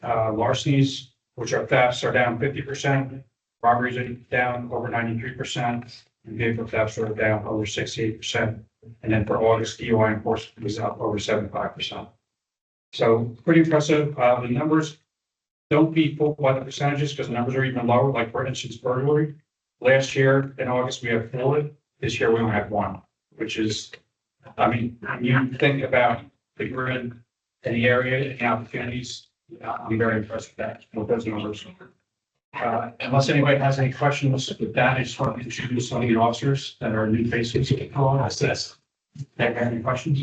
Larcenies, which are thefts, are down 50%. Robberies are down over 93%. And vehicle thefts are down over 68%. And then for August, DUI enforcement was up over 75%. So pretty impressive. The numbers don't beat full by the percentages because the numbers are even lower. Like for instance, burglary. Last year in August, we had 4. This year we only have 1, which is, I mean, when you think about the grid and the area and the opportunities, I'm very impressed with those numbers. Unless anybody has any questions with that, I just want to introduce some of the officers that are new faces. Yes. Have any questions?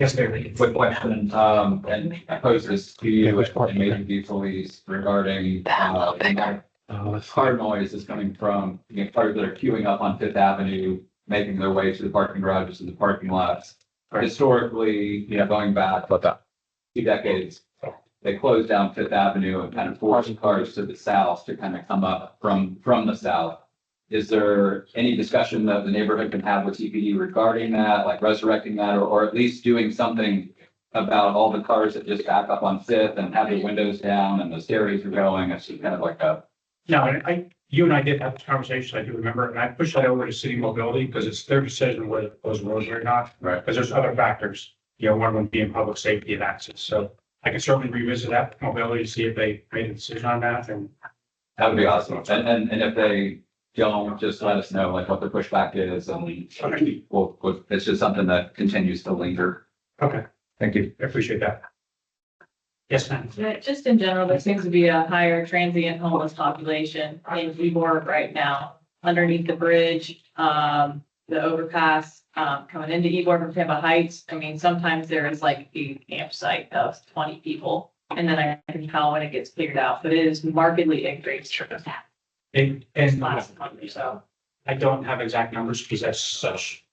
Yes, David. Quick question, and I pose this to you and maybe the police regarding, car noise is coming from, cars that are queuing up on Fifth Avenue, making their way to the parking garages and the parking lots. Historically, going back 2 decades, they closed down Fifth Avenue and kind of forced cars to the south to kind of come up from the south. Is there any discussion that the neighborhood can have with TPD regarding that, like resurrecting that, or at least doing something about all the cars that just back up on Fifth and have the windows down and the stereos are going? It's just kind of like a. No, you and I did have this conversation, I do remember, and I pushed that over to city mobility because it's their decision whether those roads are or not. Right. Because there's other factors, one of them being public safety and access. So I can certainly revisit that mobility, see if they made a decision on that. And that would be awesome. And if they don't, just let us know like what the pushback is, and it's just something that continues to linger. Okay, Thank you. I appreciate that. Yes, ma'am. Yeah, just in general, there seems to be a higher transient homeless population in Ybor right now. Underneath the bridge, the overpass, coming into Ybor from Tampa Heights. I mean, sometimes there is like a campsite of 20 people, and then I can tell when it gets cleared out, but it is markedly increased. And Last month or so. I don't have exact numbers because that's such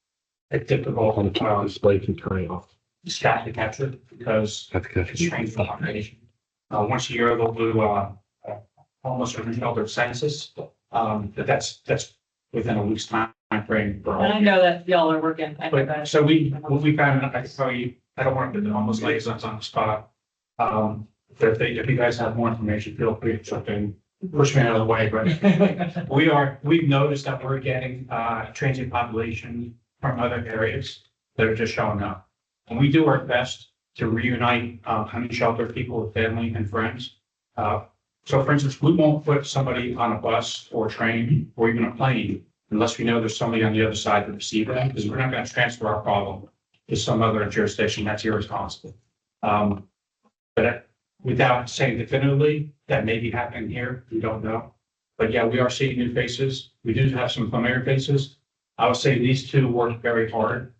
a difficult display can turn off. stat to capture because it's strange for population. Once a year they'll do almost a shelter census, but that's within a week's time frame for all. And I know that y'all are working. I know But that. so what we found, I can tell you, I don't want to put the almost liaisons on the spot. But if you guys have more information, feel free to jump in, push me out of the way, but we've noticed that we're getting transient population from other areas that are just showing up. And we do our best to reunite honey shelter people with family and friends. So for instance, we won't put somebody on a bus or train or even a plane unless we know there's somebody on the other side to receive them, because we're not going to transfer our problem to some other jurisdiction. That's irresponsible. But without saying definitively that may be happening here, we don't know. But yeah, we are seeing new faces. We do have some familiar faces. I would say these two work very hard.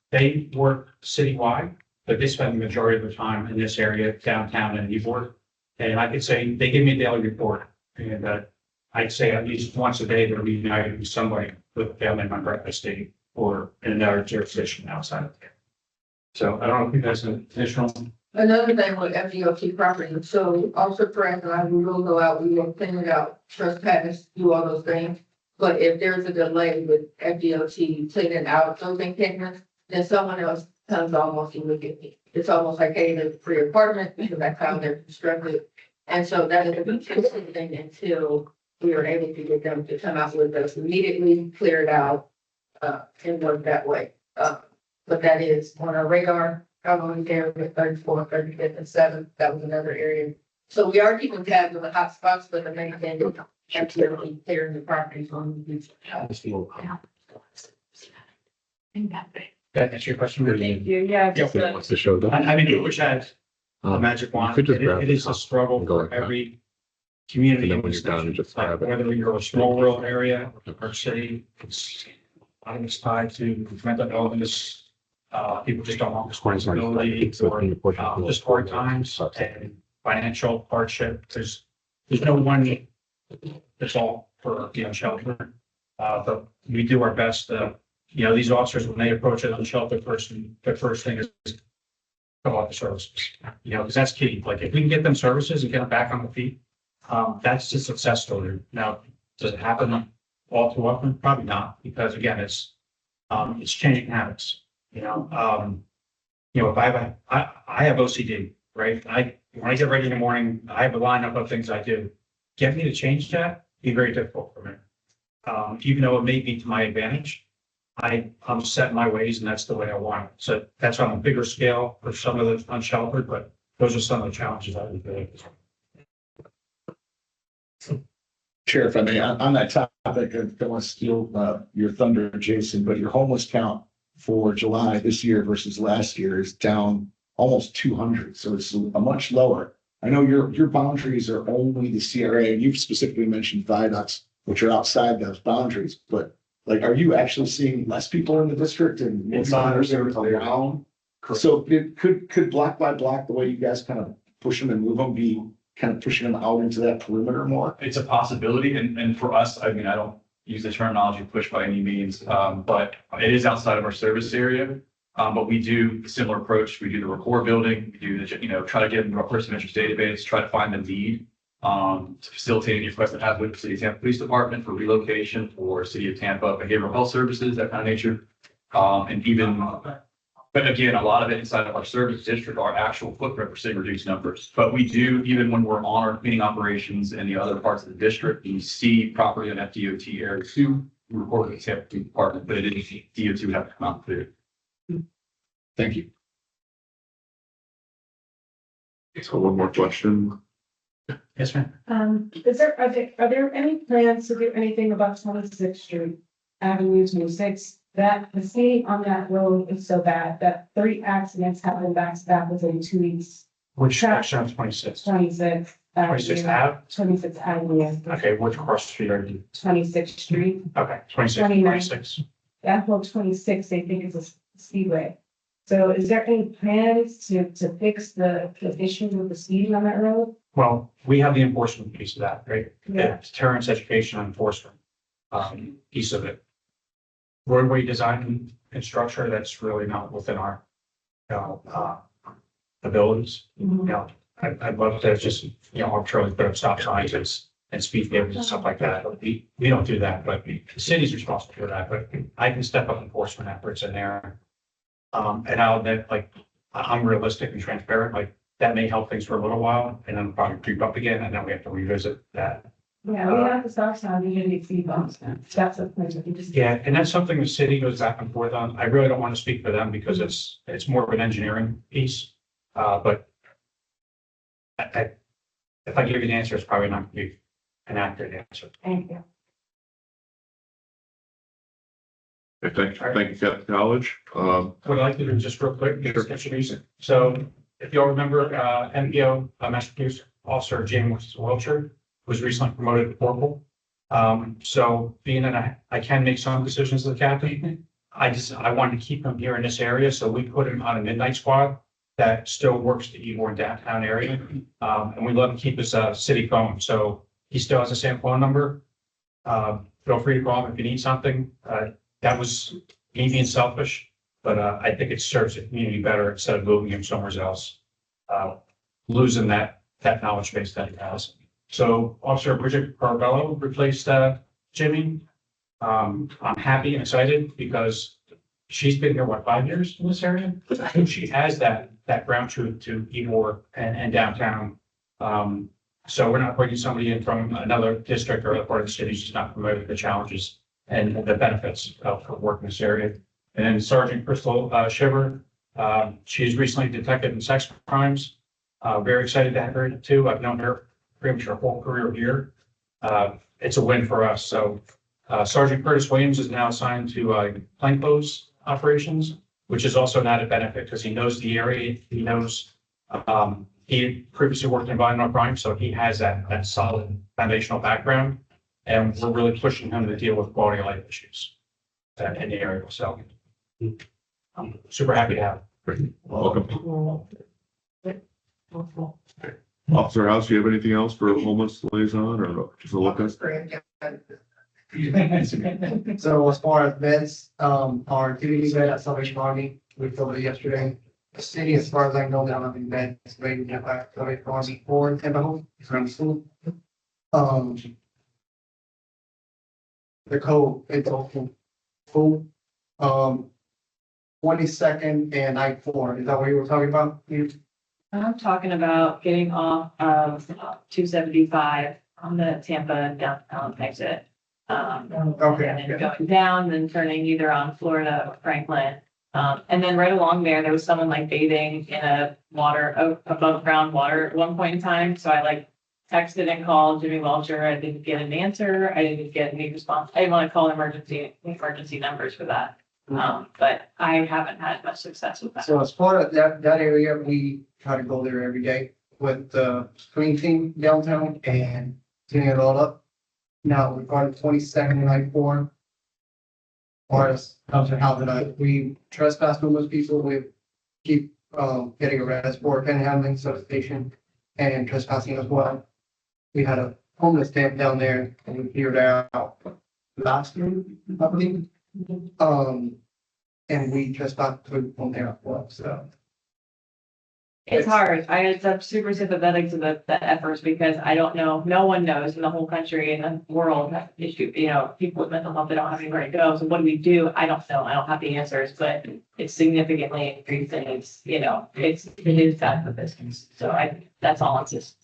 They work citywide, but they spend the majority of their time in this area, downtown and Ybor. And I could say they give me a daily report, and I'd say at least once a day they're reunited with somebody, with a family member at the state or in another jurisdiction outside of there. So I don't know if you guys have additional. Another thing with FGOT property, so also friends and I, we will go out, we will clean it out, trespass, do all those things. But if there's a delay with FGOT cleaning out those encampments, then someone else comes almost immediately. It's almost like, hey, there's a free apartment because that's how they're constructed. And so that is a consistent thing until we are able to get them to come out with us immediately, clear it out, and work that way. But that is on our radar. I'm only there with 34th, 35th, and 7th. That was another area. So we are keeping tabs on the hot spots, but the main thing is absolutely clearing the properties on the beach. That answer your question? Thank you. Yeah. just, Wants to show them. I mean, I wish I had a magic wand. could just grab It the is a top struggle and go for like that. every community. And then in when this you're done, nation. just grab it. Whether you're a small rural area or city, it's, I think it's tied to mental illness. People just don't want responsibility or just hard times and financial hardship. There's no one that's all for, shelter. But we do our best. These officers, when they approach it on shelter person, the first thing is fill out the services, because that's key. Like if we can get them services and get them back on the feet, that's a success story. Now, does it happen all too often? Probably not, because again, it's changing habits. you know, if I have OCD, right? When I get ready in the morning, I have a lineup of things I do. Get me to change that, be very difficult for me. Even though it may be to my advantage, I'm set in my ways and that's the way I want it. So that's on a bigger scale for some of the unsheltered, but those are some of the challenges I would face. Chair, if I may, on that topic, I don't want to steal your thunder, Jason, but your homeless count for July this year versus last year is down almost 200, so it's a much lower. I know your boundaries are only the CRA, and you've specifically mentioned viaducts, which are outside those boundaries, but like, are you actually seeing less people in the district and more monitors around? So could block by block, the way you guys kind of push them and move them, be kind of pushing them out into that perimeter more? It's a possibility, and for us, I mean, I don't use the terminology push by any means, but it is outside of our service area. But we do a similar approach. We do the rapport building, we do the, you know, try to get into our person of interest database, try to find the need, to facilitate any request that have with the City of Tampa Police Department for relocation, for City of Tampa Behavioral Health Services, that kind of nature. And even, but again, a lot of it inside of our service district, our actual footprint, we're seeing reduced numbers. But we do, even when we're on our cleaning operations in the other parts of the district, you see property on FDOT area 2, we report to the Tampa Police Department, but it is DOT would have to come out through. Thank you. So one more question. Yes, ma'am. Are there any plans to do anything about 26th Street, Avenue 26? That the speed on that road is so bad that 3 accidents happened back to back within 2 weeks. Which section of 26? 26. 26 Ave? 26 Avenue. Okay, which cross street are you? 26th Street. Okay, 26, 29. 26. That whole 26, they think is a speedway. So is there any plans to fix the issue with the speed on that road? Well, we have the enforcement piece of that, right? Yeah. Deterrence, education, and enforcement, piece of it. Roadway design and structure, that's really not within our, abilities. You know, I'd love to just, you know, arbitrarily put up stop signs and speed tables and stuff like that. We don't do that, but the city's responsible for that, but I can step up enforcement efforts in there. And I'll admit, like, I'm realistic and transparent, like, that may help things for a little while, and then probably creep up again, and then we have to revisit that. Yeah, we have to stop sign, we need speed bumps now. That's a point that we just. Yeah, and that's something the city goes back and forth on. I really don't want to speak for them because it's more of an engineering piece. But if I give you an answer, it's probably not gonna be an accurate answer. Thank you. Okay, thank you, Captain College. What I'd like to do is just real quick, Sure. just introduce it. So if you all remember, MPO, Master Police Officer James Wiltshire was recently promoted to corporal. So being that I can make some decisions as a captain, I wanted to keep him here in this area, so we put him on a midnight squad that still works the Ybor downtown area. And we let him keep his city phone, so he still has the same phone number. Feel free to call him if you need something. That was me being selfish, but I think it serves the community better instead of moving him somewhere else. Losing that knowledge base that he has. So Officer Bridget Carvello replaced Jimmy. I'm happy and excited because she's been here, 5 years in this area? I think she has that ground truth to Ybor and downtown. So we're not bringing somebody in from another district or other part of the city, she's not familiar with the challenges and the benefits of working in this area. And then Sergeant Crystal Shiver, she's recently detected in sex crimes. Very excited to have her too. I've known her pretty much her whole career here. It's a win for us. So Sergeant Curtis Williams is now assigned to plainclothes operations, which is also an added benefit because he knows the area. He knows he previously worked in violent crime, so he has that solid foundational background. And we're really pushing him to deal with quality of life issues in the area. So I'm super happy to have him. Welcome. Officer House, do you have anything else for homeless liaison or just a look at? So as far as beds, our activity bed at Salvation Army, we filled it yesterday. The city, as far as I know, they don't have any beds ready to have Salvation Army or Tampa Home, it's around school. The code, it's also full. 22nd and I-4. Is that what you were talking about? I'm talking about getting off of 275 on the Tampa downtown exit. Okay. And then going down, then turning either on Florida or Franklin. And then right along there was someone like bathing in a above ground water at one point in time. So I like texted and called Jimmy Welcher. I didn't get an answer. I didn't get any response. I didn't want to call emergency numbers for that. But I haven't had much success with that. So as far as that area, we try to go there every day with the clean team downtown and cleaning it all up. Now, regarding 22nd and I-4. Or as how did we trespass numerous people, we keep getting arrested for panhandling, substation, and trespassing as well. We had a homeless camp down there and we cleared out last year, I believe. And we trespassed from there as well, so. It's hard. I'm super sympathetic to the efforts because I don't know, no one knows in the whole country and the world have issue, people with mental health, they don't have anywhere to go. So what do we do? I don't know. I don't have the answers, but it's significantly increasing. It is bad for business. So that's all it's just.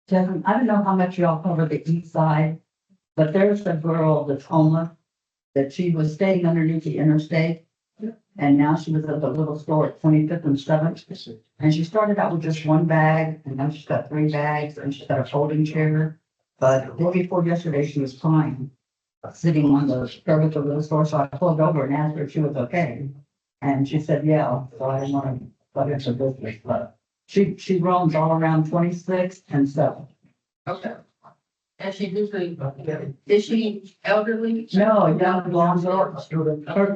Devin, I don't know how much y'all cover the east side, but there's a girl that's homeless, that she was staying underneath the interstate. And now she was at the little store at 25th and 7th. And she started out with just one bag, and now she's got 3 bags, and she's got a folding chair. But the day before yesterday, she was crying, sitting on the service of the store. So I pulled over and asked her if she was okay. And she said, yeah. So I didn't want to butt into business, but she roams all around 26th and 7th. Okay. And she usually, is she elderly? No, young blonde girl.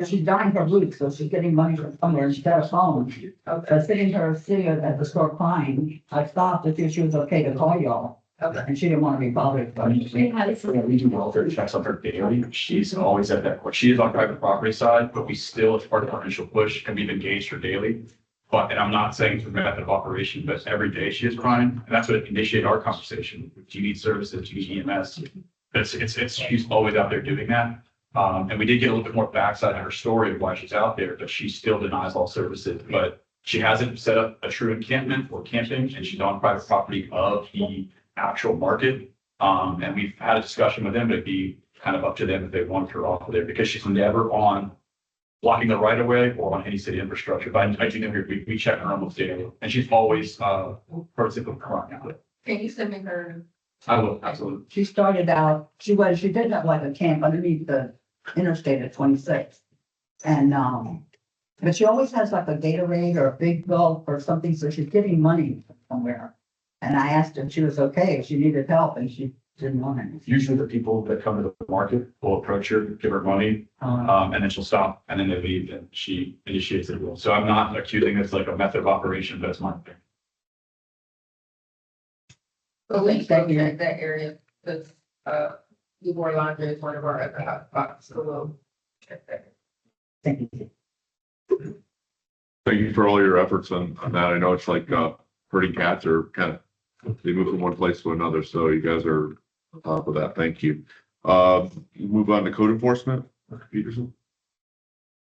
She's dying her roots, so she's getting money from somewhere, and she got a phone. So sitting at the store crying, I stopped to see if she was okay to call y'all. Okay. And she didn't want to be bothered, but We do welfare checks on her daily. She's always at that, she is on private property side, but we still, as part of our initial push, and we've engaged her daily. But, and I'm not saying it's a method of operation, but every day she is crying, and that's what initiated our conversation. Do you need services? Do you need EMS? But she's always out there doing that. And we did get a little bit more backside of her story of why she's out there, but she still denies all services. But she hasn't set up a true encampment or camping, and she's on private property of the actual market. And we've had a discussion with them, but it'd be kind of up to them if they want her off of there, because she's never on blocking the right of way or on any city infrastructure. But I do know we check her almost daily, and she's always personally crying out. Can you send me her? I will, absolutely. she started out, she did have like a camp underneath the interstate at 26th. And, but she always has like a Gatorade or a Big Gulp or something, so she's getting money somewhere. And I asked her if she was okay, if she needed help, and she didn't want any. Usually the people that come to the market will approach her, give her money, and then she'll stop, and then they leave, and she initiates the rule. So I'm not accusing this like a method of operation, but it's my thing. So we can check that area, because, Ybor Laundry is one of our other hot spots, so we'll check that. Thank you. Thank you for all your efforts on that. I know it's like, herding cats are kind of, they move from one place to another, so you guys are on top of that. Thank you. Move on to code enforcement, Dr. Peterson.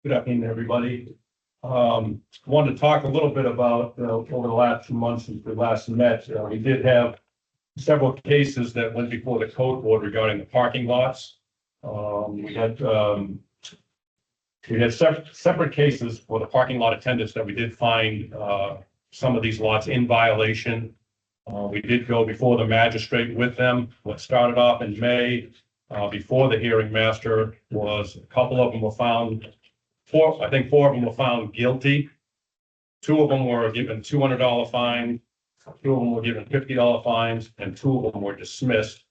Good afternoon, everybody. Wanted to talk a little bit about, over the last 2 months since we last met, we did have several cases that went before the code board regarding the parking lots. We had separate cases for the parking lot attendants that we did find, some of these lots in violation. We did go before the magistrate with them. What started off in May, before the hearing master, was a couple of them were found, I think 4 of them were found guilty. 2 of them were given $200 fines, 2 of them were given $50 fines, and 2 of them were dismissed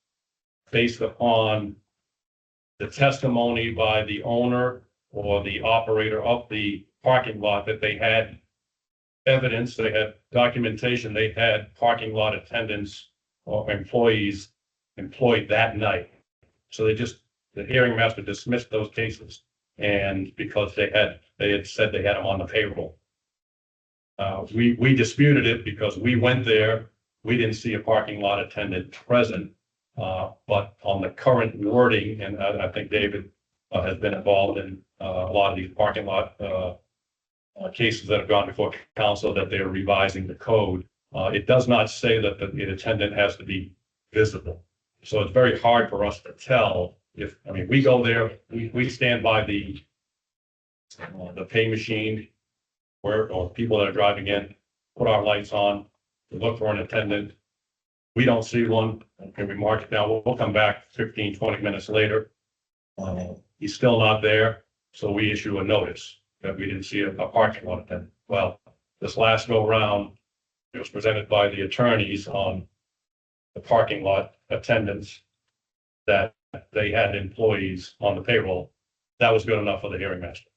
based upon the testimony by the owner or the operator of the parking lot that they had evidence, they had documentation, they had parking lot attendants or employees employed that night. So the hearing master dismissed those cases, and because they had said they had them on the payroll. We disputed it because we went there, we didn't see a parking lot attendant present, but on the current wording, and I think David has been involved in a lot of these parking lot cases that have gone before council, that they're revising the code. It does not say that the attendant has to be visible. So it's very hard for us to tell if, I mean, we go there, we stand by the pay machine or people that are driving in, put our lights on, we look for an attendant. We don't see one, and we mark it down. We'll come back 15, 20 minutes later. He's still not there, so we issue a notice that we didn't see a parking lot attendant. Well, this last go round, it was presented by the attorneys on the parking lot attendants that they had employees on the payroll. That was good enough for the hearing master.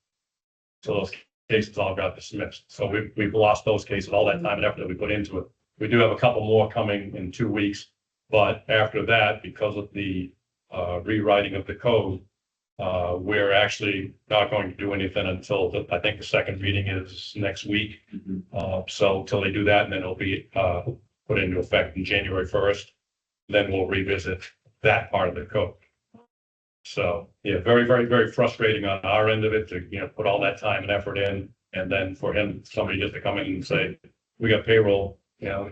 So those cases all got dismissed. So we've lost those cases, all that time and effort that we put into it. We do have a couple more coming in 2 weeks, but after that, because of the rewriting of the code, we're actually not going to do anything until I think the second reading is next week. So till they do that, and then it'll be put into effect in January 1st. Then we'll revisit that part of the code. So, yeah, very, very, very frustrating on our end of it to, put all that time and effort in, and then for somebody just to come in and say, we got payroll,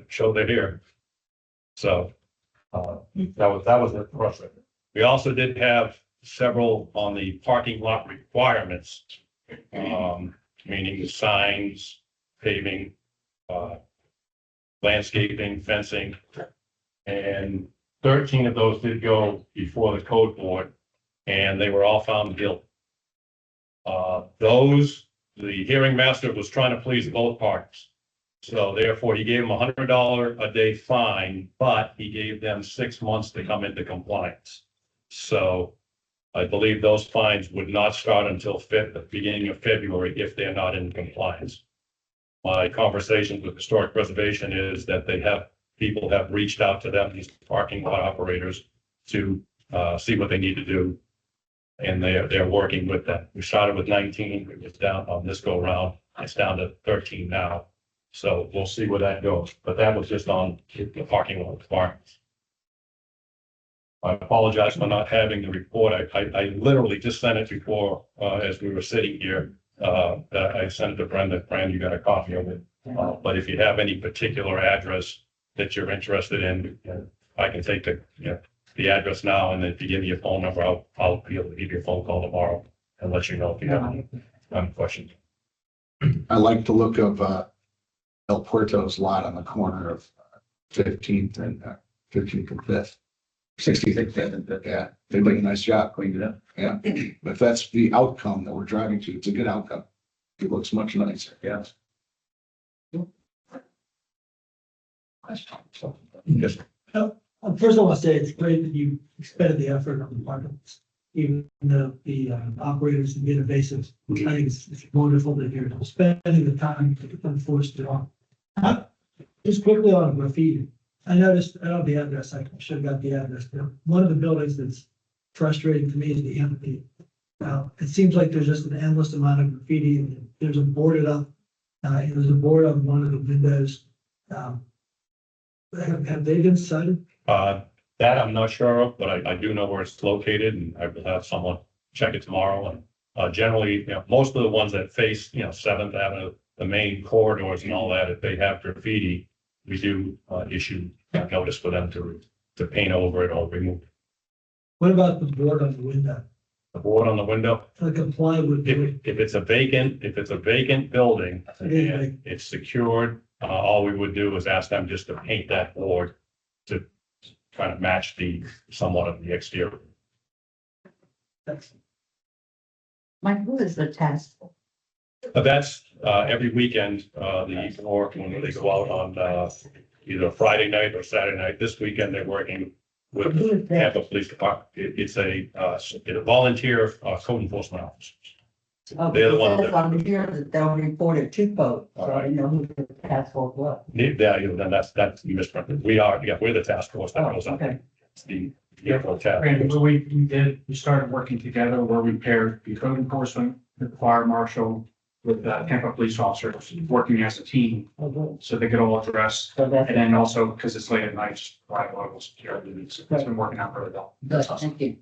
show they're here. So, that was frustrating. We also did have several on the parking lot requirements, meaning the signs, paving, landscaping, fencing, and 13 of those did go before the code board, and they were all found guilty. The hearing master was trying to please both parties. So therefore, he gave them $100 a day fine, but he gave them 6 months to come into compliance. So I believe those fines would not start until the beginning of February if they're not in compliance. My conversations with historic preservation is that people have reached out to them, these parking lot operators, to see what they need to do. And they're working with them. We started with 19, it was down on this go round, it's down to 13 now. So we'll see where that goes, but that was just on the parking lot requirements. I apologize for not having the report. I literally just sent it before, as we were sitting here. I sent it to Brenda. Brenda, you got a copy of it. But if you have any particular address that you're interested in, I can take the address now, and then if you give me your phone number, I'll be able to give you a phone call tomorrow and let you know if you have any questions. I like the look of El Puerto's lot on the corner of 15th and 15th and 5th. 60th and 5th. Yeah, they did a nice job cleaning it up. Yeah, but if that's the outcome that we're driving to, it's a good outcome. It looks much nicer. Yes. Yes. First, I want to say it's great that you expended the effort on the departments, even though the operators can be invasive. I think it's wonderful that you're spending the time to enforce it on. Just quickly on graffiti, I noticed, I don't have the address, I should have got the address, but one of the buildings that's frustrating to me is the amphitheater. Now, it seems like there's just an endless amount of graffiti, and there's a boarded up, there's a board on one of the windows. Have they been cited? That I'm not sure of, but I do know where it's located, and I will have someone check it tomorrow. And generally, most of the ones that face, 7th Avenue, the main corridors and all that, if they have graffiti, we do issue a notice for them to paint over it or remove it. What about the board on the window? The board on the window, Like a plywood. if it's a vacant building and it's secured, all we would do is ask them just to paint that board to kind of match somewhat of the exterior. Mike, who is the task force? But that's every weekend, the Ybor, when they go out on either Friday night or Saturday night. This weekend, they're working with Who is the that? Tampa Police Department. It's a volunteer code enforcement officer. Oh, They're the it ones says on here that they'll report it to code, so I didn't know who the task force was. Then that's misprinted. We're the task force that goes out. Okay. It's the task. And we started working together where we paired the code enforcement, with the fire marshal, with the Tampa police officers, working as a team, so they could all address. So that's. And then also, because it's late at night, just provide local security. It's been working out really well. Good, thank you.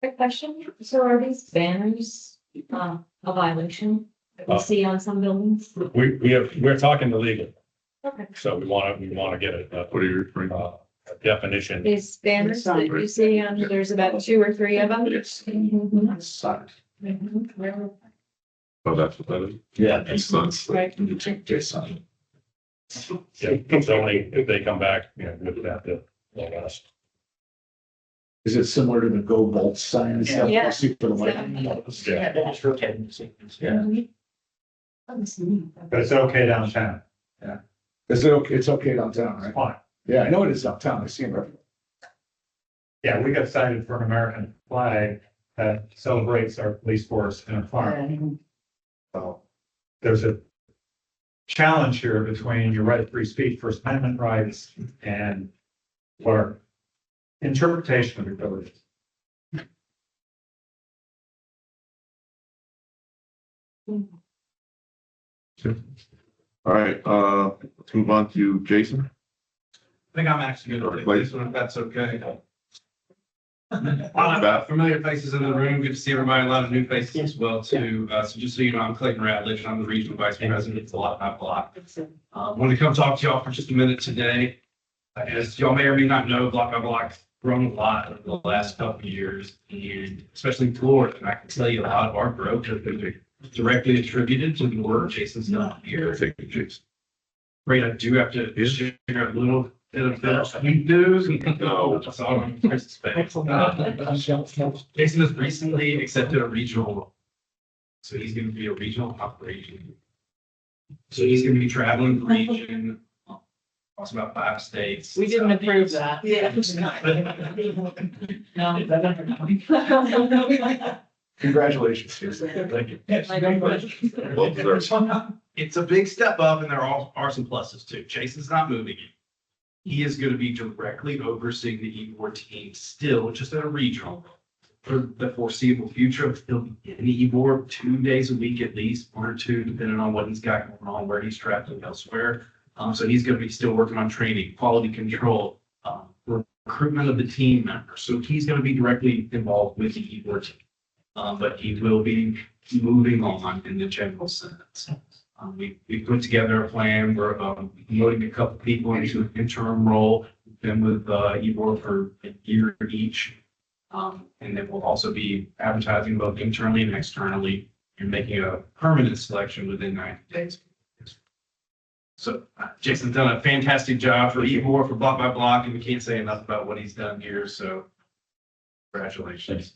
Quick question, so are these banners, a violation that we see on some buildings? We're talking to legal, Okay. so we wanna get What are you referring to? a definition. These banners that you see on, there's about 2 or 3 of them. Sucked. Mhm. Oh, that's what that is? Yeah. Makes sense. Right. Jason. Yeah, zoning, if they come back, with that, they'll let us. Is it similar to the Go Bolt sign and stuff? Yeah. You see for the light? Yeah. But it's okay downtown. Is it okay? It's okay downtown, right? Fine. Yeah, I know it is downtown. I see it everywhere. Yeah, we got cited for an American flag that celebrates our police force and our farm. So there's a challenge here between your right of free speech, First Amendment rights, and our interpretation of your village. All right, let's move on to Jason. I think I'm actually gonna take this one, if that's okay. Beth. Familiar faces in the room, good to see everybody, a lot of new faces as well too. So just so you know, I'm Clayton Ratledge, I'm the regional vice president for Block by Block. Wanted to come talk to y'all for just a minute today. As y'all may or may not know, Block by Block's grown a lot over the last couple of years, and especially in Florida. And I can tell you a lot of our growth has been directly attributed to the work Jason's done here. Thank you, Jason. Great, I do have to share a little bit of this. We do. No. That's all I'm Chris's face. Jason has recently accepted a regional role. So he's going to be a regional operation. So he's going to be traveling the region, across about 5 states. We didn't approve that. No. Congratulations, Jason. Thank you. Well deserved. It's a big step up, and there are some pluses too. Jason's not moving it. He is going to be directly overseeing the Ybor team still, just at a regional for the foreseeable future. He'll be in Ybor 2 days a week at least, 1 or 2, depending on what he's got going on, where he's traveling elsewhere. So he's going to be still working on training, quality control, recruitment of the team members. So he's going to be directly involved with the Ybor team. But he will be moving on in the general sense. We put together a plan. We're promoting a couple people into an interim role. We've been with Ybor for a year each. And then we'll also be advertising both internally and externally and making a permanent selection within 90 days. So Jason's done a fantastic job for Ybor, for Block by Block, and we can't say enough about what he's done here. So congratulations.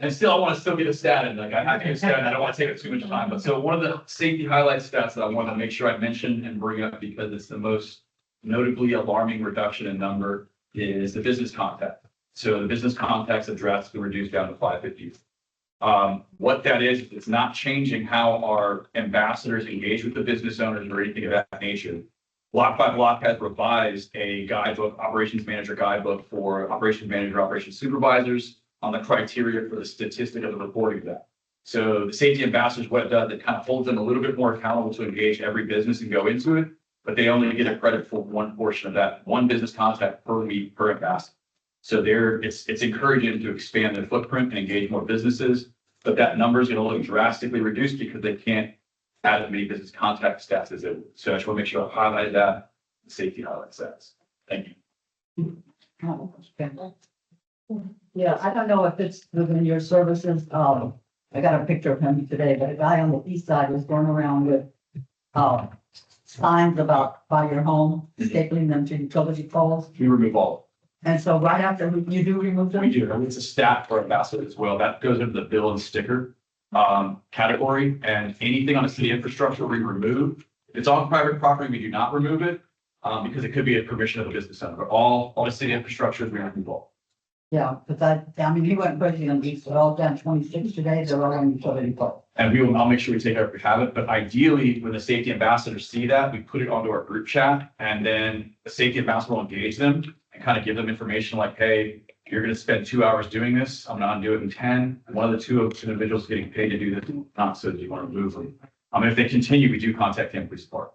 And still, I want to still get a stat in, like, I think a stat, I don't want to take up too much time, but so one of the safety highlight stats that I want to make sure I mention and bring up because it's the most notably alarming reduction in number is the business contact. So the business contacts have drastically reduced down to 550. What that is, it's not changing how our ambassadors engage with the business owners or anything of that nature. Block by Block has revised a guidebook, operations manager guidebook for operations manager, operations supervisors on the criteria for the statistic of the reporting of that. So the safety ambassadors, what it does, it kind of holds them a little bit more accountable to engage every business and go into it, but they only get a credit for one portion of that, one business contact per week per ambassador. So it's encouraging them to expand their footprint and engage more businesses, but that number is going to look drastically reduced because they can't add as many business contact stats as they would. So I just want to make sure I highlighted that, the safety highlight stats. Thank you. Yeah, I don't know if it's within your services. I got a picture of him today, but a guy on the east side was going around with signs about by your home, stapling them to utility poles. We remove all. And so right after you do remove them? We do. It's a stat for ambassadors as well. That goes into the bill and sticker category, and anything on a city infrastructure we remove. If it's on private property, we do not remove it because it could be a permission of the business owner. But all the city infrastructures we remove all. Yeah, because I mean, he went crazy on these, they're all down 26 today, they're all on utility pole. And I'll make sure we take care of it. But ideally, when the safety ambassadors see that, we put it onto our group chat, and then the safety ambassador will engage them and kind of give them information like, hey, you're going to spend 2 hours doing this. I'm going to do it in 10. One of the two individuals getting paid to do this, not so that you want to remove them. If they continue, we do contact the police department.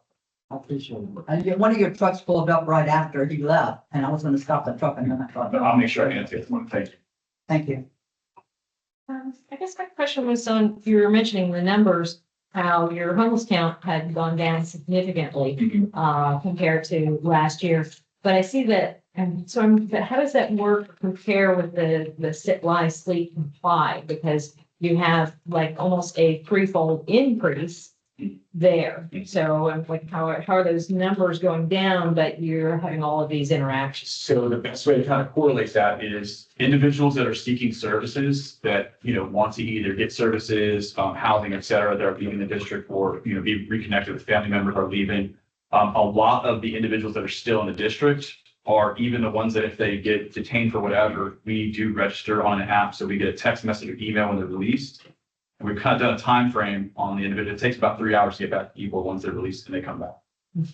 I appreciate it. And one of your trucks pulled up right after he left, and I was gonna stop the truck, and then I thought, I'll make sure I answer this one. Thank you. thank you. I guess my question was on, you were mentioning the numbers, how your homeless count had gone down significantly, compared to last year. But I see that, and so but how does that work compare with the sit, lie, sleep, comply? Because you have like almost a threefold increase there. So I'm like, how are those numbers going down, but you're having all of these interactions? So the best way to kind of correlate that is individuals that are seeking services that, want to either get services, housing, et cetera, that are leaving the district or, be reconnected with family members are leaving. A lot of the individuals that are still in the district are even the ones that if they get detained for whatever, we do register on an app. So we get a text message or email when they're released. And we've kind of done a time frame on the individual. It takes about 3 hours to get back to Ybor once they're released and they come back.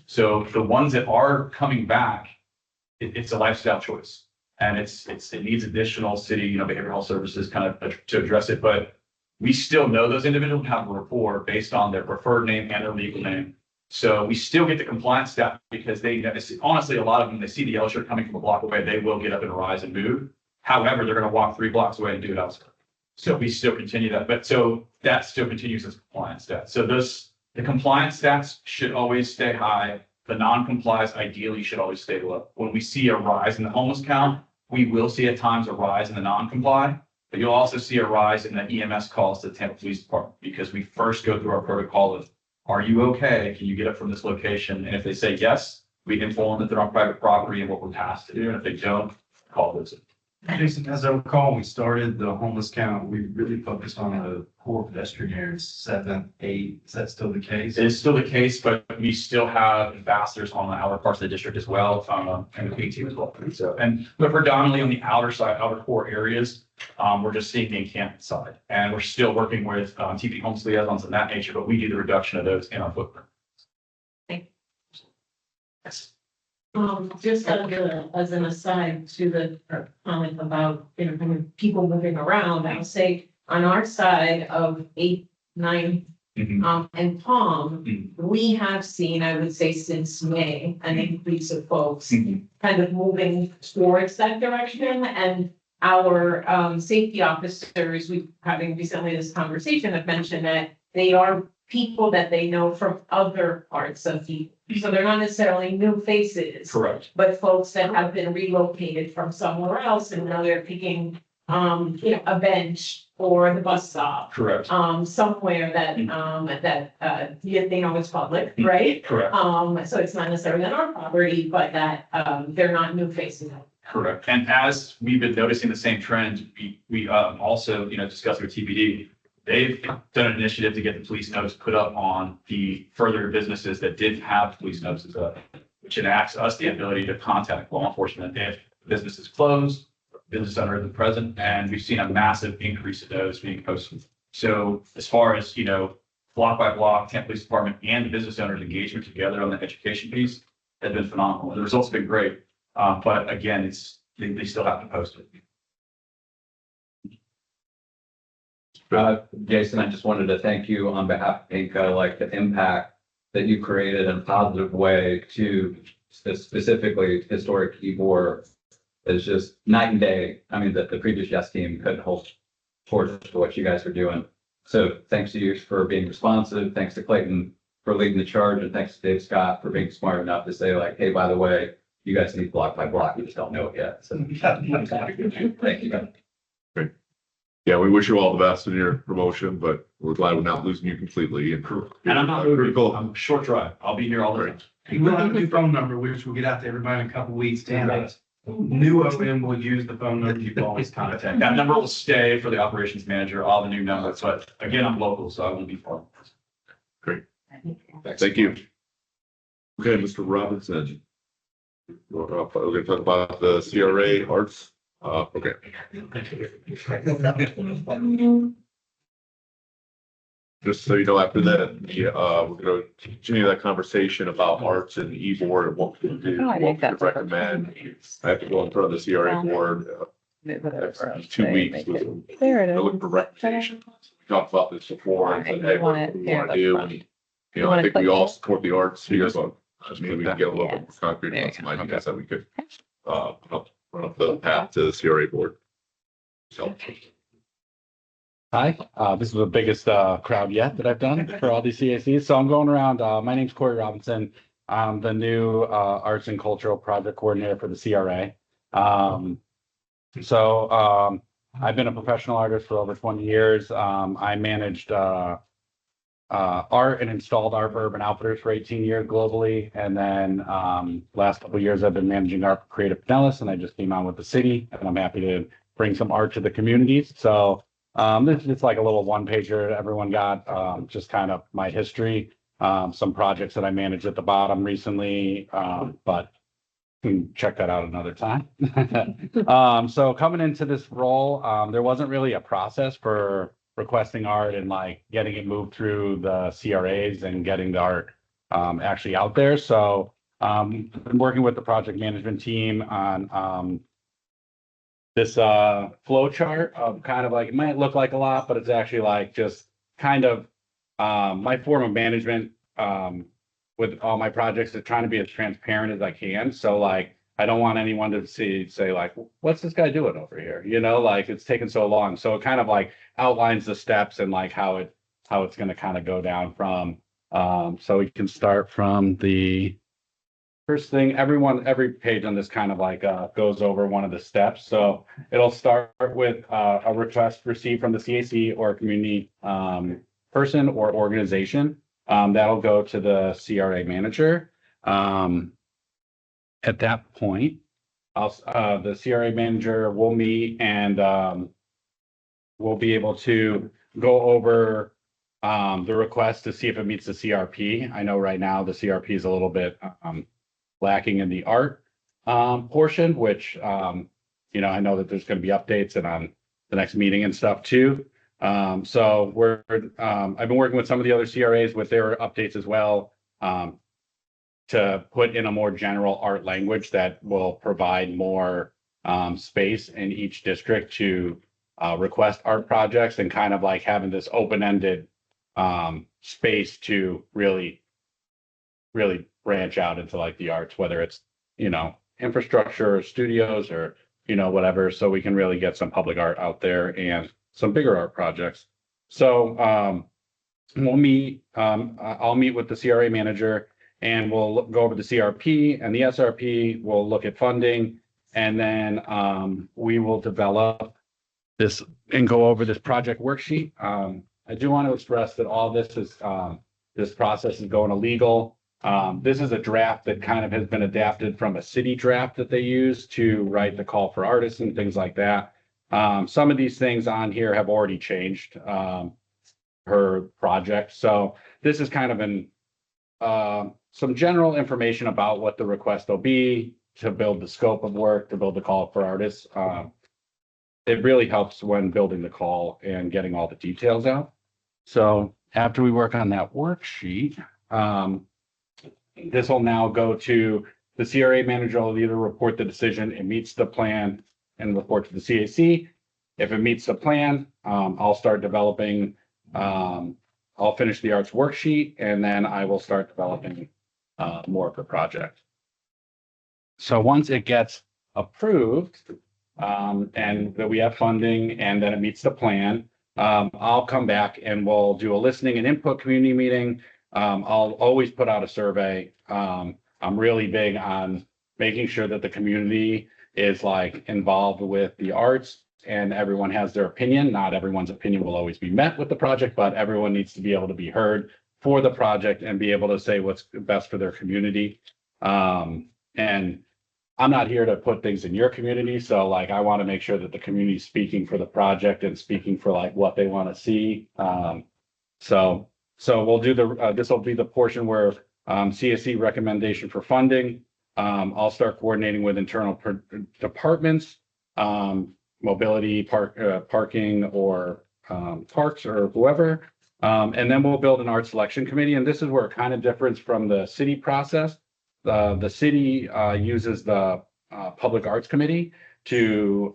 So the ones that are coming back, it's a lifestyle choice. And it needs additional city, behavioral health services kind of to address it. But we still know those individuals have a rapport based on their preferred name and their legal name. So we still get the compliance staff because honestly, a lot of them, they see the yellow shirt coming from a block away, they will get up and rise and move. However, they're going to walk 3 blocks away and do it elsewhere. So we still continue that, but so that still continues as compliance stats. So the compliance stats should always stay high. The non-complies ideally should always stay low. When we see a rise in the homeless count, we will see at times a rise in the non-comply, but you'll also see a rise in the EMS calls to the Tampa Police Department because we first go through our protocol of, are you okay? Can you get up from this location? And if they say yes, we inform them that they're on private property and what we're tasked to do. And if they don't, call visit. Jason, as I recall, when we started the homeless count, we really focused on the core pedestrian areas, 7, 8. Is that still the case? It is still the case, but we still have ambassadors on our parts of the district as well, and the P team as well. So, but predominantly on the outer side, outer core areas, we're just seeing the encampment side. And we're still working with TP homeless liaisons and that nature, but we do the reduction of those in our footprint. Thank you. Yes. Just as an aside to the comment about, kind of people moving around, I'll say on our side of 8, 9, and Palm, we have seen, I would say since May, an increase of folks kind of moving towards that direction. And our safety officers, we having recently this conversation, have mentioned that they are people that they know from other parts of the, so they're not necessarily new faces. Correct. But folks that have been relocated from somewhere else and now they're picking, a bench or the bus stop. Correct. Somewhere that, they know it's public, right? Correct. So it's not necessarily on our property, but that, they're not new faces. Correct. And as we've been noticing the same trend, we also, discussed with TPD, they've done an initiative to get the police notice put up on the further businesses that did have police notices up, which enacts us the ability to contact law enforcement if business is closed, business owner isn't present, and we've seen a massive increase of those being posted. So as far as, block by block, Tampa Police Department and the business owners engagement together on the education piece has been phenomenal. The results have been great. But again, they still have to post it. Jason, I just wanted to thank you on behalf of PINCO, like the impact that you created in a positive way to specifically historic Ybor is just night and day. I mean, the previous Yes team couldn't hold towards to what you guys are doing. So thanks to you for being responsive. Thanks to Clayton for leading the charge. And thanks to Dave Scott for being smart enough to say like, hey, by the way, you guys need block by block. You just don't know it yet. So thank you. Great. Yeah, we wish you all the best in your promotion, but we're glad we're not losing you completely. And I'm not moving. I'm short drive. I'll be here all the time. We'll have a new phone number, which will get out to everybody in a couple weeks. Dan, new OM will use the phone number you've always contacted. That number will stay for the operations manager, all the new numbers, but again, I'm local, so I won't be far. Great. Thank you. Okay, Mr. Robinson. We're going to talk about the CRA arts. Okay. Just so you know, after that, we're going to continue that conversation about arts and Ybor and what we can do, what we can recommend. I have to go in front of the CRA board next 2 weeks. There it is. Look for recommendations. We talked about this before. And said, hey, what do we want to do? And, I think we all support the arts. You guys want Maybe we can get a little bit more concrete on some ideas that we could, help run up the path to the CRA board. So. Hi, this is the biggest crowd yet that I've done for all these CACs. So I'm going around. My name's Corey Robinson. I'm the new Arts and Cultural Project Coordinator for the CRA. I've been a professional artist for over 20 years. I managed art and installed art for Urban Outfitters for 18 years globally. And then last couple of years, I've been managing art for Creative Pinellas, and I just came on with the city, and I'm happy to bring some art to the communities. So this is like a little one pager everyone got, just kind of my history, some projects that I managed at the bottom recently, but you can check that out another time. So coming into this role, there wasn't really a process for requesting art and like getting it moved through the CRAs and getting the art actually out there. So been working with the project management team on this flow chart of kind of like, it might look like a lot, but it's actually like just kind of my form of management with all my projects is trying to be as transparent as I can. So like, I don't want anyone to say like, what's this guy doing over here? You know, like it's taken so long. So it kind of like outlines the steps and like how it's going to kind of go down from. So we can start from the first thing. Every page on this kind of like goes over one of the steps. So it'll start with a request received from the CAC or community person or organization. That'll go to the CRA manager. At that point, the CRA manager will meet and we'll be able to go over the request to see if it meets the CRP. I know right now the CRP is a little bit lacking in the art portion, which you know, I know that there's going to be updates and on the next meeting and stuff too. So I've been working with some of the other CRAs with their updates as well, to put in a more general art language that will provide more space in each district to request art projects and kind of like having this open-ended space to really branch out into like the arts, whether it's, you know, infrastructure or studios or, you know, whatever. So we can really get some public art out there and some bigger art projects. So we'll meet, I'll meet with the CRA manager and we'll go over the CRP and the SRP. We'll look at funding and then we will develop this and go over this project worksheet. I do want to express that all this is, this process is going to legal. This is a draft that kind of has been adapted from a city draft that they use to write the call for artists and things like that. Some of these things on here have already changed per project. So this is kind of some general information about what the request will be to build the scope of work, to build the call for artists. It really helps when building the call and getting all the details out. So after we work on that worksheet, this will now go to the CRA manager. Will either report the decision, it meets the plan, and report to the CAC. If it meets the plan, I'll start developing, I'll finish the arts worksheet, and then I will start developing more of the project. So once it gets approved, and that we have funding and that it meets the plan, I'll come back and we'll do a listening and input community meeting. I'll always put out a survey. I'm really big on making sure that the community is like involved with the arts and everyone has their opinion. Not everyone's opinion will always be met with the project, but everyone needs to be able to be heard for the project and be able to say what's best for their community. And I'm not here to put things in your community. So like, I want to make sure that the community is speaking for the project and speaking for like what they want to see. So we'll do this will be the portion where CSC recommendation for funding. I'll start coordinating with internal departments, mobility, parking, or parks, or whoever. And then we'll build an art selection committee. And this is where it kind of differs from the city process. The city uses the public arts committee to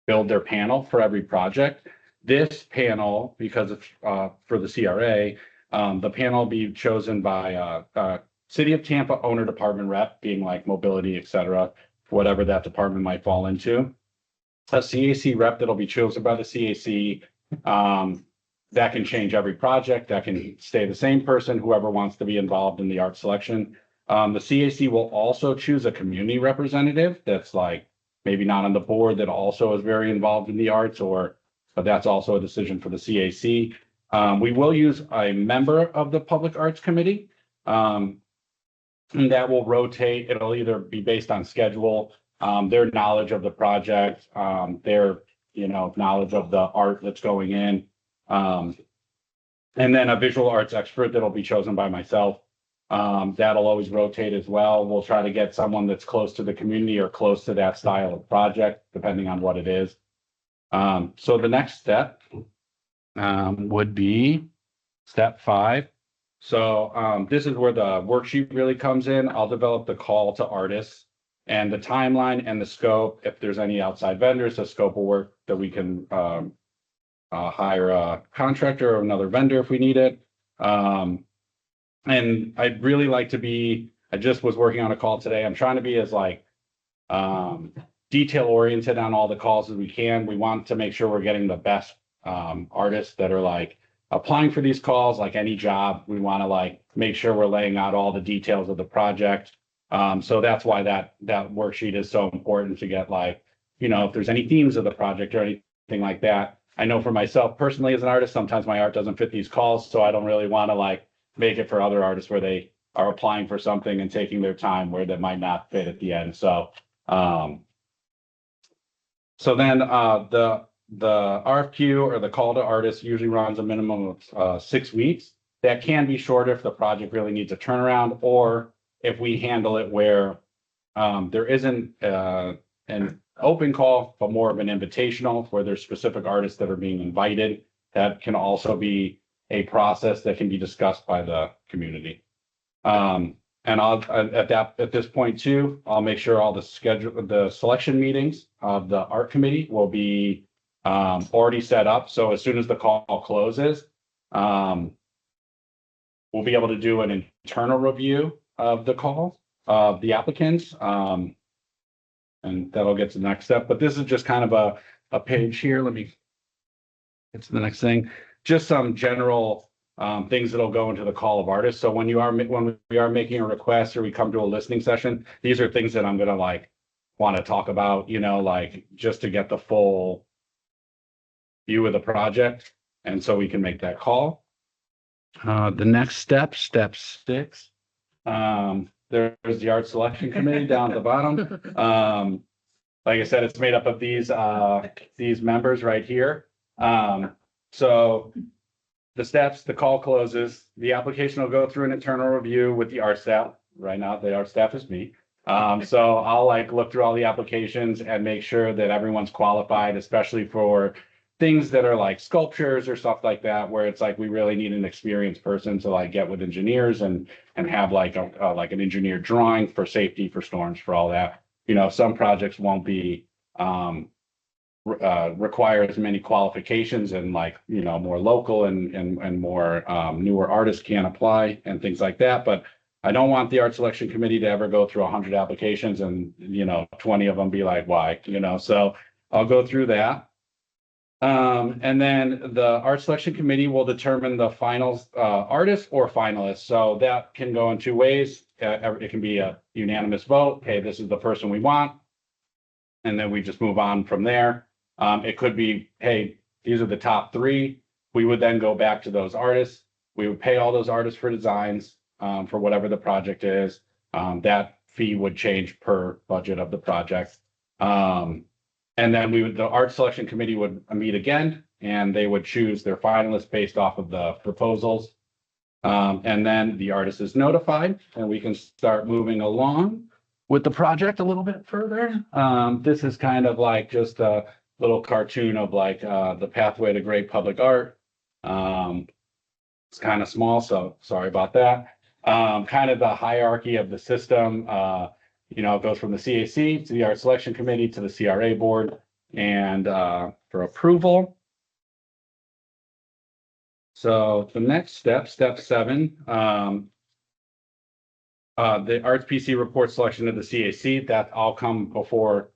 build their panel for every project. This panel, because it's for the CRA, the panel will be chosen by City of Tampa owner department rep, being like mobility, et cetera, whatever that department might fall into. A CAC rep that'll be chosen by the CAC. That can change every project, that can stay the same person, whoever wants to be involved in the art selection. The CAC will also choose a community representative that's like maybe not on the board that also is very involved in the arts, but that's also a decision for the CAC. We will use a member of the Public Arts Committee. And that will rotate. It'll either be based on schedule, their knowledge of the project, their, knowledge of the art that's going in. And then a visual arts expert that'll be chosen by myself. That'll always rotate as well. We'll try to get someone that's close to the community or close to that style of project, depending on what it is. So the next step would be step 5. So this is where the worksheet really comes in. I'll develop the call to artists and the timeline and the scope. If there's any outside vendors, the scope of work that we can hire a contractor or another vendor if we need it. And I'd really like to be, I just was working on a call today. I'm trying to be as like detail oriented on all the calls as we can. We want to make sure we're getting the best artists that are like applying for these calls. Like any job, we want to like make sure we're laying out all the details of the project. So that's why that worksheet is so important to get, like, if there's any themes of the project or anything like that. I know for myself personally as an artist, sometimes my art doesn't fit these calls, so I don't really want to like make it for other artists where they are applying for something and taking their time where that might not fit at the end. So then the RFQ or the call to artists usually runs a minimum of 6 weeks. That can be shorter if the project really needs a turnaround, or if we handle it where there isn't an open call, but more of an invitational where there's specific artists that are being invited. That can also be a process that can be discussed by the community. And at this point too, I'll make sure all the selection meetings of the art committee will be already set up. So as soon as the call closes, we'll be able to do an internal review of the call of the applicants. And that'll get to the next step. But this is just kind of a page here. Let me get to the next thing. Just some general things that'll go into the call of artists. So when we are making a request or we come to a listening session, these are things that I'm gonna like want to talk about, like just to get the full view of the project. And so we can make that call. The next step 6. There's the art selection committee down at the bottom. Like I said, it's made up of these members right here. So the steps, the call closes, the application will go through an internal review with the art staff. Right now, the art staff is me. So I'll like look through all the applications and make sure that everyone's qualified, especially for things that are like sculptures or stuff like that, where it's like we really need an experienced person to like get with engineers and have like like an engineered drawing for safety, for storms, for all that. Some projects won't be require as many qualifications, and like more local and more newer artists can apply and things like that. But I don't want the art selection committee to ever go through 100 applications and 20 of them be like, why? So I'll go through that. And then the art selection committee will determine the finals artist or finalists. So that can go in 2 ways. It can be a unanimous vote. Hey, this is the person we want. And then we just move on from there. It could be, hey, these are the top 3. We would then go back to those artists. We would pay all those artists for designs for whatever the project is. That fee would change per budget of the project. And then the art selection committee would meet again, and they would choose their finalists based off of the proposals. And then the artist is notified, and we can start moving along with the project a little bit further. This is kind of like just a little cartoon of like the pathway to great public art. It's kind of small, so sorry about that. Kind of the hierarchy of the system. It goes from the CAC to the art selection committee to the CRA board and for approval. So the next step, step 7, the Arts PC report selection of the CAC, that all come before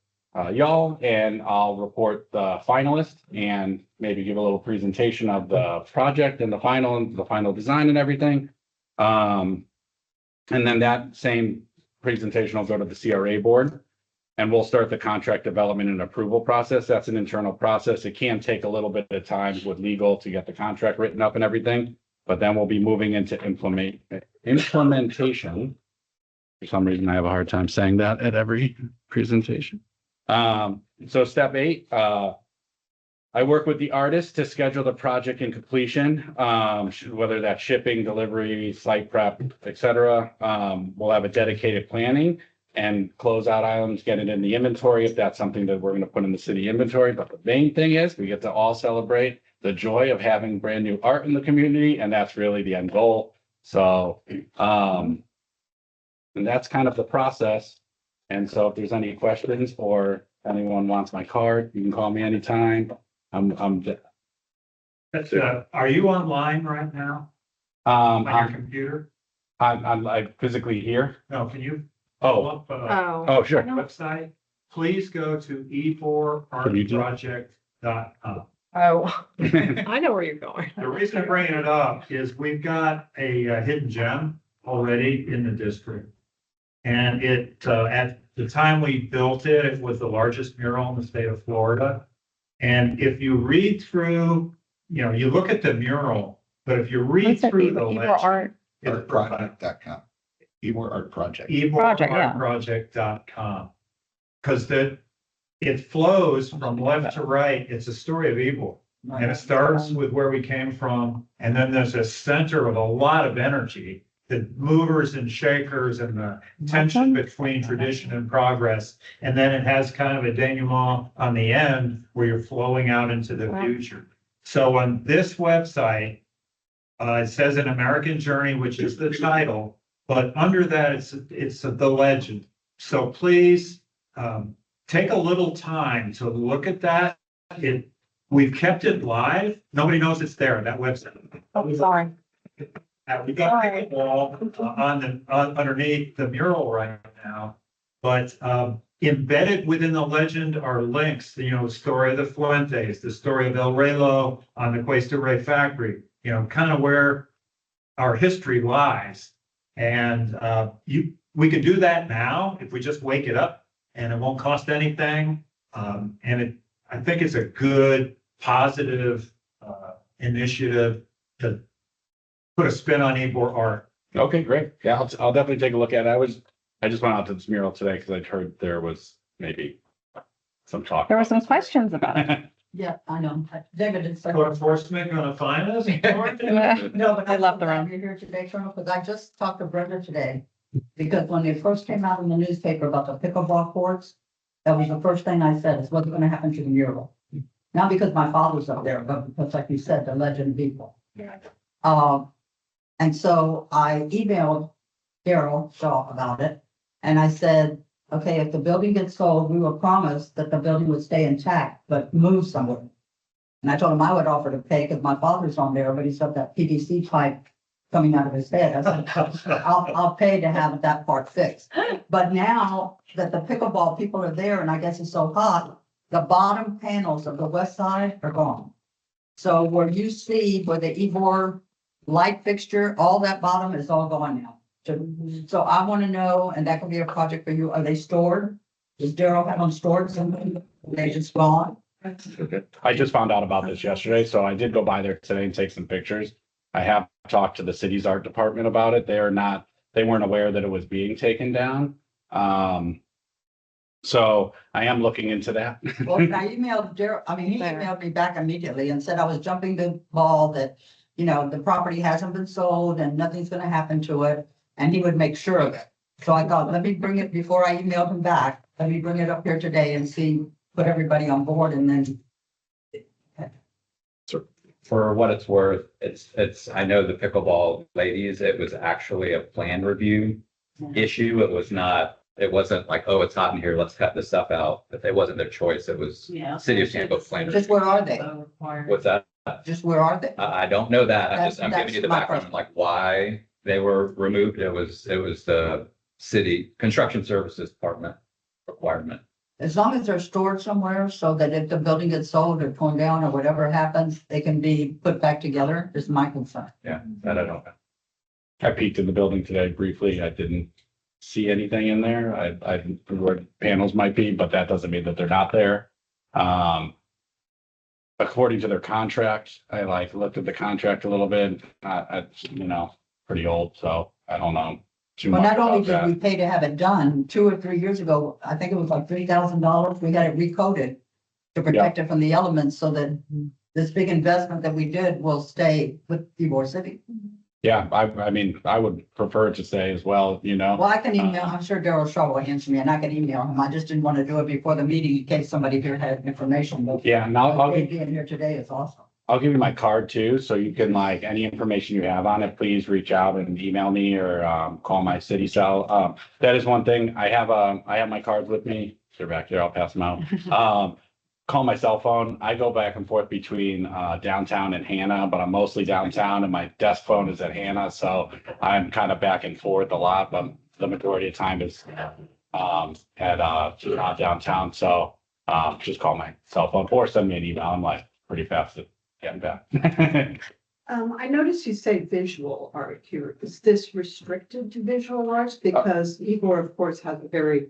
y'all, and I'll report the finalist and maybe give a little presentation of the project and the final design and everything. And then that same presentation will go to the CRA board, and we'll start the contract development and approval process. That's an internal process. It can take a little bit of time with legal to get the contract written up and everything, but then we'll be moving into implementation. For some reason, I have a hard time saying that at every presentation. So step 8, I work with the artist to schedule the project and completion, whether that's shipping, delivery, site prep, etc. We'll have a dedicated planning and closeout items, get it in the inventory if that's something that we're going to put in the city inventory. But the main thing is we get to all celebrate the joy of having brand new art in the community, and that's really the end goal. So, and that's kind of the process. And so if there's any questions or anyone wants my card, you can call me anytime. That's, are you online right now on your computer? I'm physically here. No, can you? Oh, pull up, oh, sure. website? Please go to yborartproject.com. Oh, I know where you're going. The reason I'm bringing it up is we've got a hidden gem already in the district. And it, at the time we built it, it was the largest mural in the state of Florida. And if you read through, you know, you look at the mural, but if you read through the legend, Artproject.com. Ybor Art Project. Yborartproject.com. Because it flows from left to right. It's a story of Ybor. And it starts with where we came from. And then there's a center of a lot of energy, the movers and shakers and the tension between tradition and progress. And then it has kind of a denouement on the end where you're flowing out into the future. So on this website, it says An American Journey, which is the title, but under that, it's the legend. So please take a little time to look at that. We've kept it live. Nobody knows it's there, that website. Oh, sorry. We got a wall underneath the mural right now, but embedded within the legend are links, you know, story of the Fuentes, the story of El Relo on the Cuesta Rey factory, you know, kind of where our history lies. And we can do that now if we just wake it up, and it won't cost anything. And I think it's a good, positive initiative to put a spin on Ybor art. Okay, great. Yeah, I'll definitely take a look at it. I just went out to this mural today because I'd heard there was maybe some talk. There were some questions about it. Yeah, I know. David did say. Code enforcement gonna find us? No, but I love the room. You're here today, Colonel, because I just talked to Brenda today. Because when it first came out in the newspaper about the pickleball courts, that was the first thing I said, is what's gonna happen to the mural? Not because my father's up there, but because, like you said, the legend people. And so I emailed Daryl Shaw about it, and I said, okay, if the building gets sold, we were promised that the building would stay intact, but move somewhere. And I told him I would offer to pay because my father's on there, but he's got that PVC pipe coming out of his head. I said, I'll pay to have that part fixed. But now that the pickleball people are there, and I guess it's so hot, the bottom panels of the west side are gone. So where you see where the Ybor light fixture, all that bottom is all gone now. So I want to know, and that could be a project for you, are they stored? Does Daryl have them stored somewhere? They just gone? Okay. I just found out about this yesterday, so I did go by there today and take some pictures. I have talked to the city's art department about it. They weren't aware that it was being taken down. So I am looking into that. Well, I emailed Daryl, he emailed me back immediately and said I was jumping the ball that, you know, the property hasn't been sold and nothing's gonna happen to it. And he would make sure of it. So I thought, let me bring it before I emailed him back. Let me bring it up here today and see, put everybody on board and then. For what it's worth, I know the pickleball ladies, it was actually a plan review issue. It wasn't like, oh, it's hot in here, let's cut this stuff out. But it wasn't their choice. It was City of Tampa plan. Just where are they? What's that? Just where are they? I don't know that. I'm That's giving you the my background, question. like why they were removed. It was the city construction services department requirement. As long as they're stored somewhere so that if the building gets sold or torn down or whatever happens, they can be put back together is my concern. Yeah, that I don't know. I peeked in the building today briefly. I didn't see anything in there. I knew where panels might be, but that doesn't mean that they're not there. According to their contract, I like looked at the contract a little bit. Pretty old, so I don't know too Well, much not only about did we that. pay to have it done 2 or 3 years ago, I think it was like $3,000. We got it recoded to protect it from the elements so that this big investment that we did will stay with Ybor City. Yeah, I mean, I would prefer to say as well, Well, I can email, I'm sure Daryl Shaw will answer me and I can email him. I just didn't want to do it before the meeting in case somebody here had information. But Yeah, and I'll give being here today is awesome. I'll give you my card too, so you can like, any information you have on it, please reach out and email me or call my city cell. That is one thing. I have my cards with me. They're back there. I'll pass them out. Call my cell phone. I go back and forth between downtown and Hannah, but I'm mostly downtown and my desk phone is at Hannah, so I'm kind of back and forth a lot, but the majority of time is at downtown. So just call my cell phone or send me an email. I'm like pretty fast at getting back. I noticed you say visual art here. Is this restricted to visual arts? Because Ybor, of course, has a very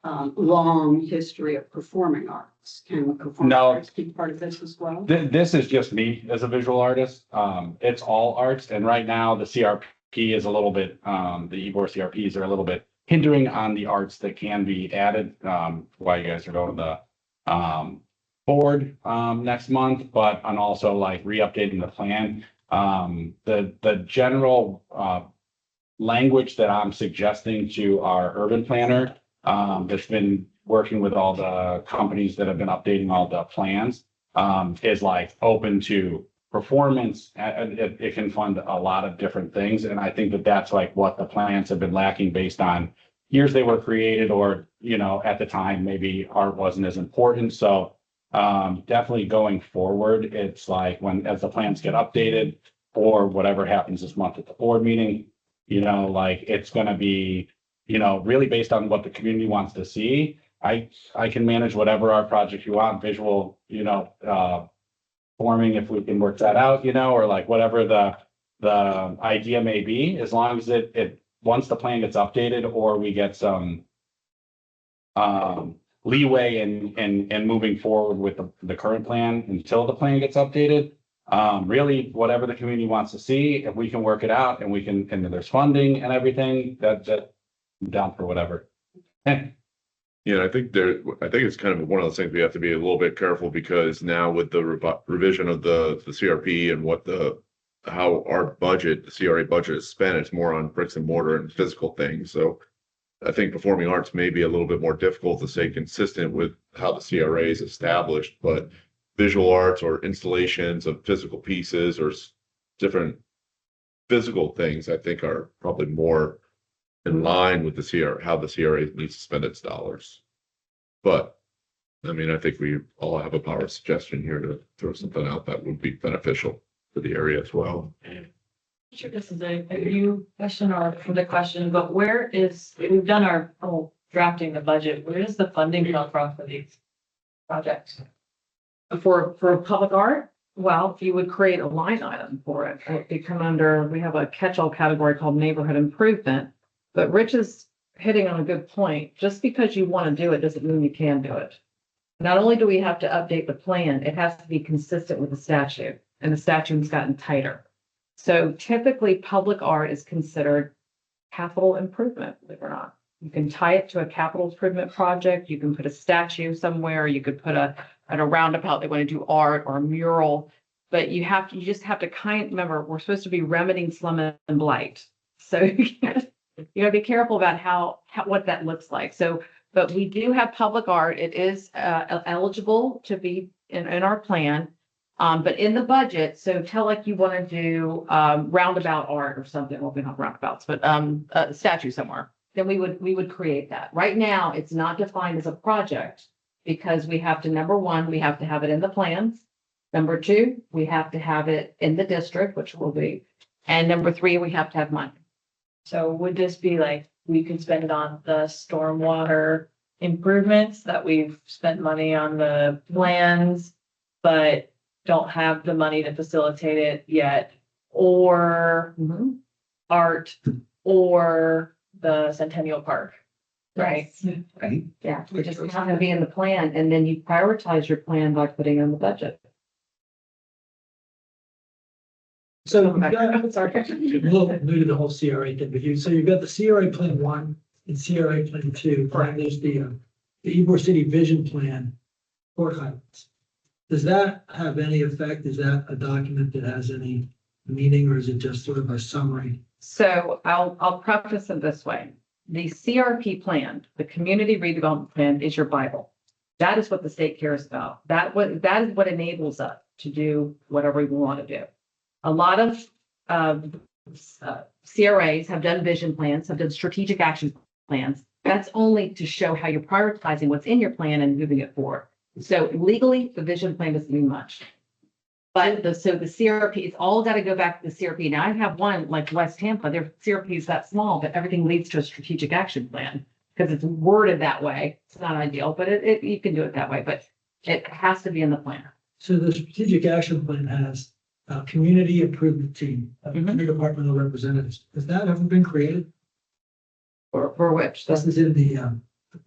long history of performing arts. Can performing No. arts be part of this as well? This is just me as a visual artist. It's all arts. And right now the CRP is a little bit, the Ybor CRPs are a little bit hindering on the arts that can be added, while you guys are going to the board next month, but on also like re-updating the plan. The general language that I'm suggesting to our urban planner that's been working with all the companies that have been updating all the plans is like open to performance. And it can fund a lot of different things. And I think that that's like what the plans have been lacking based on years they were created or, at the time, maybe art wasn't as important. So definitely going forward, it's like as the plans get updated or whatever happens this month at the board meeting, like it's going to be, really based on what the community wants to see. I can manage whatever art project you want, visual, forming, if we can work that out, or like whatever the idea may be, as long as it once the plan gets updated or we get some leeway in moving forward with the current plan until the plan gets updated. Really, whatever the community wants to see, if we can work it out and and there's funding and everything, that I'm down for whatever. Yeah, I think it's kind of one of those things we have to be a little bit careful because now with the revision of the CRP and how our budget, the CRA budget is spent, it's more on bricks and mortar and physical things. So I think performing arts may be a little bit more difficult to stay consistent with how the CRA is established, but visual arts or installations of physical pieces or different physical things, I think are probably more in line with how the CRA needs to spend its dollars. But I mean, I think we all have a power of suggestion here to throw something out that would be beneficial for the area as well. Sure, this is a new question or for the question, but we've done our whole drafting the budget. Where does the funding come from for these projects? For public art, well, you would create a line item for it. It would come under, we have a catch-all category called neighborhood improvement. But Rich is hitting on a good point. Just because you want to do it doesn't mean you can do it. Not only do we have to update the plan, it has to be consistent with the statute, and the statute's gotten tighter. So typically, public art is considered capital improvement, believe it or not. You can tie it to a capital improvement project. You can put a statue somewhere. You could put at a roundabout, they want to do art or a mural. But you just have to remember, we're supposed to be remedying slum and blight. So you gotta be careful about what that looks like. So, but we do have public art. It is eligible to be in our plan. But in the budget, so tell like you want to do roundabout art or something. Well, we don't have roundabouts, but a statue somewhere. Then we would create that. Right now, it's not defined as a project because we have to, number one, we have to have it in the plans. Number two, we have to have it in the district, which will be, and number three, we have to have money. So would this be like, we could spend it on the stormwater improvements that we've spent money on the plans, but don't have the money to facilitate it yet, or art, or the Centennial Park, right? Right. Yeah, it just has to be in the plan, and then you prioritize your plan by putting it in the budget. So you've got, Sorry. a little new to the whole CRA thing, but so you've got the CRA Plan 1 and CRA Plan 2. And there's the Ybor City Vision Plan for Highlands. Does that have any effect? Is that a document that has any meaning, or is it just sort of a summary? So I'll preface it this way. The CRP plan, the Community Redevelopment Plan, is your Bible. That is what the state cares about. That is what enables us to do whatever we want to do. A lot of CRAs have done vision plans, have done strategic action plans. That's only to show how you're prioritizing what's in your plan and moving it forward. So legally, the vision plan doesn't mean much. But the CRP, it's all got to go back to the CRP. Now I have one like West Tampa, their CRP is that small, but everything leads to a strategic action plan because it's worded that way. It's not ideal, but you can do it that way, but it has to be in the plan. So the strategic action plan has a community improvement team, interdepartmental representatives. Has that ever been created? For which? This is in the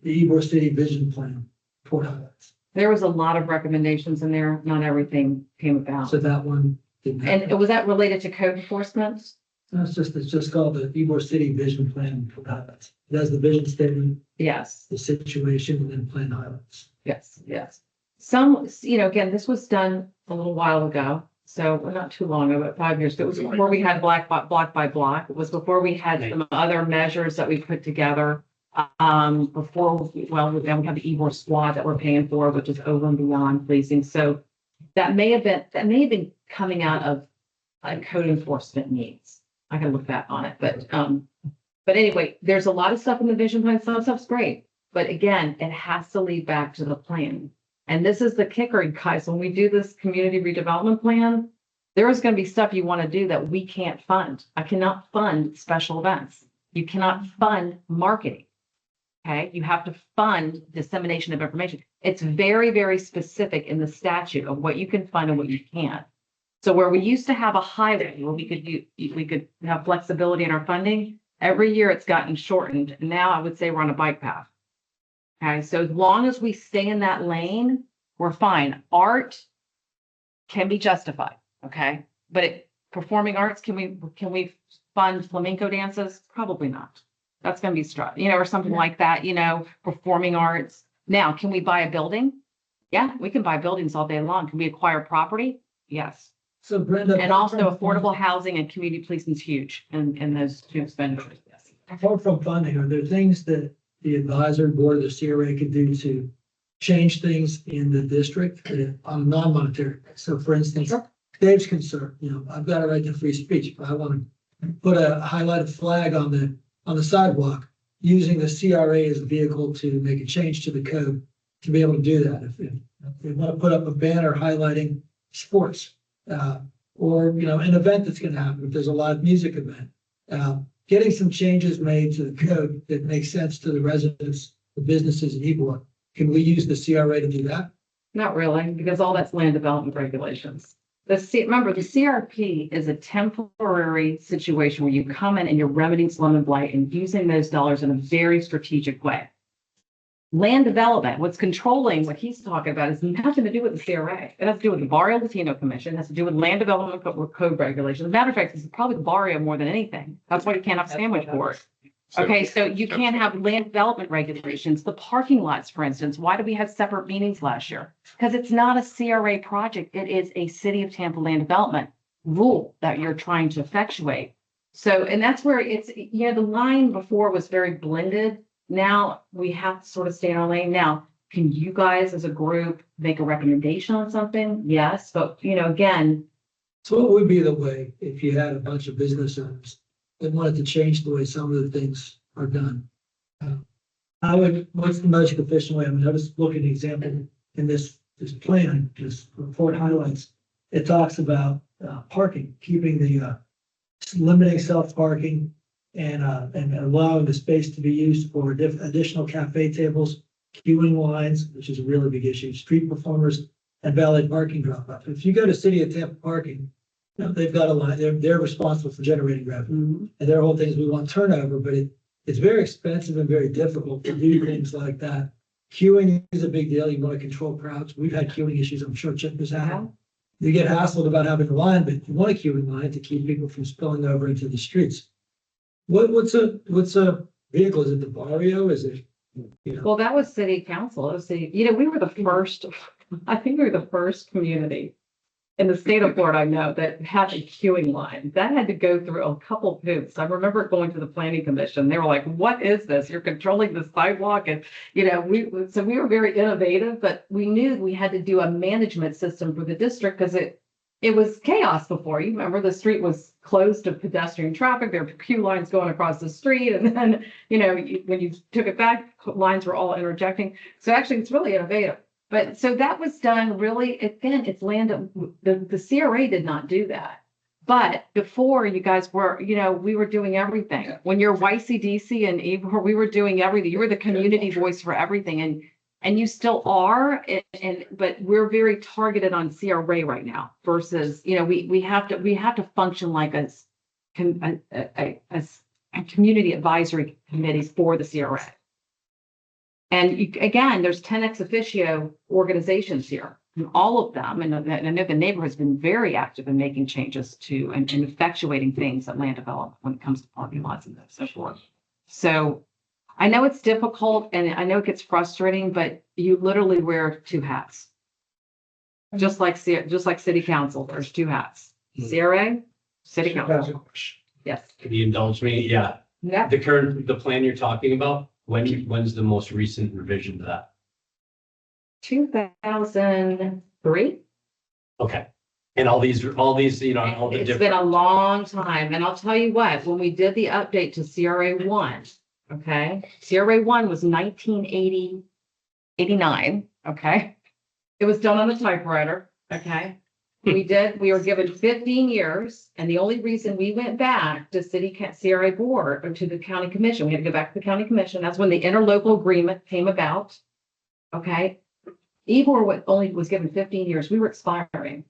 Ybor City Vision Plan for Highlands. There was a lot of recommendations in there. Not everything came about. So that one didn't happen. And was that related to code enforcement? No, it's just called the Ybor City Vision Plan for Highlands. It has the vision statement, Yes, the situation, and then plan highlights. yes, yes. Some, again, this was done a little while ago. So not too long ago, about 5 years ago. It was before we had block by block. It was before we had some other measures that we put together. Then we have the Ybor squad that we're paying for, which is over and beyond policing. So that may have been coming out of code enforcement needs. I can look back on it, but anyway, there's a lot of stuff in the vision plan. Some stuff's great, but again, it has to lead back to the plan. And this is the kicker, guys. When we do this community redevelopment plan, there is going to be stuff you want to do that we can't fund. I cannot fund special events. You cannot fund marketing. Okay, you have to fund dissemination of information. It's very, very specific in the statute of what you can fund and what you can't. So where we used to have a highway where we could have flexibility in our funding, every year it's gotten shortened. And now I would say we're on a bike path. Okay, so as long as we stay in that lane, we're fine. Art can be justified, okay? But performing arts, can we fund flamenco dances? Probably not. That's going to be or something like that, performing arts. Now, can we buy a building? Yeah, we can buy buildings all day long. Can we acquire property? Yes. So Brenda. And also affordable housing and community policing is huge in those two expenditures. Yes. Apart from funding, are there things that the advisory board of the CRA could do to change things in the district on non-monetary? So for instance, Dave's concern, I've got a right to free speech, but I want to put a highlighted flag on the sidewalk using the CRA as a vehicle to make a change to the code to be able to do that. If they want to put up a banner highlighting sports, or, an event that's going to happen, if there's a live music event, getting some changes made to the code that makes sense to the residents, the businesses in Ybor. Can we use the CRA to do that? Not really, because all that's land development regulations. Remember, the CRP is a temporary situation where you come in and you're remedying slum and blight and using those dollars in a very strategic way. Land development, what's controlling what he's talking about is nothing to do with the CRA. It has to do with the Barrio Latino Commission. It has to do with land development code regulations. As a matter of fact, it's probably the Barrio more than anything. That's why you can't have sandwich board. Okay, so you can't have land development regulations. The parking lots, for instance, why did we have separate meetings last year? Because it's not a CRA project. It is a City of Tampa land development rule that you're trying to effectuate. So, and that's where it's, the line before was very blended. Now we have to sort of stay in our lane. Now, can you guys as a group make a recommendation on something? Yes, but again. So what would be the way if you had a bunch of business owners that wanted to change the way some of the things are done? What's the most efficient way? I mean, I was looking at an example in this plan, this report highlights. It talks about parking, keeping limiting self-parking and allowing the space to be used for additional cafe tables, queuing lines, which is a really big issue, street performers, and valet parking drop off. If you go to City of Tampa parking, they've got a line, they're responsible for generating revenue. And their whole thing is we want turnover, but it's very expensive and very difficult to do things like that. Queuing is a big deal. You want to control crowds. We've had queuing issues. I'm sure Chip has had. You get hassled about having a line, but you want a queuing line to keep people from spilling over into the streets. What's a vehicle? Is it the Barrio? Is it, you know? Well, that was city council. It was city, we were the first, I think we were the first community in the state of Florida, I know, that had a queuing line. That had to go through a couple of hoops. I remember going to the planning commission. They were like, what is this? You're controlling the sidewalk. And, so we were very innovative, but we knew we had to do a management system for the district because it was chaos before. You remember the street was closed to pedestrian traffic. There were queue lines going across the street. And then, when you took it back, lines were all interjecting. So actually, it's really innovative. But so that was done really, again, it's the CRA did not do that. But before you guys were, we were doing everything. When you're YCDC and Ybor, we were doing everything. You were the community voice for everything. And you still are, but we're very targeted on CRA right now versus, we have to function like a community advisory committee for the CRA. And again, there's 10 ex officio organizations here, and all of them, and I know the neighborhood's been very active in making changes to and effectuating things at land development when it comes to parking lots and so forth. So I know it's difficult and I know it gets frustrating, but you literally wear two hats. Just like city council, there's two hats. CRA, city council. Yes. Can you indulge me? Yeah. Yeah. The plan you're talking about, when's the most recent revision to that? 2003. Okay. And all these, all the It's different. been a long time. And I'll tell you what, when we did the update to CRA 1, okay, CRA 1 was 1989. Okay. It was done on a typewriter. Okay. We were given 15 years. And the only reason we went back to CRA board or to the county commission, we had to go back to the county commission. That's when the interlocal agreement came about. Okay. Ybor only was given 15 years. We were expiring.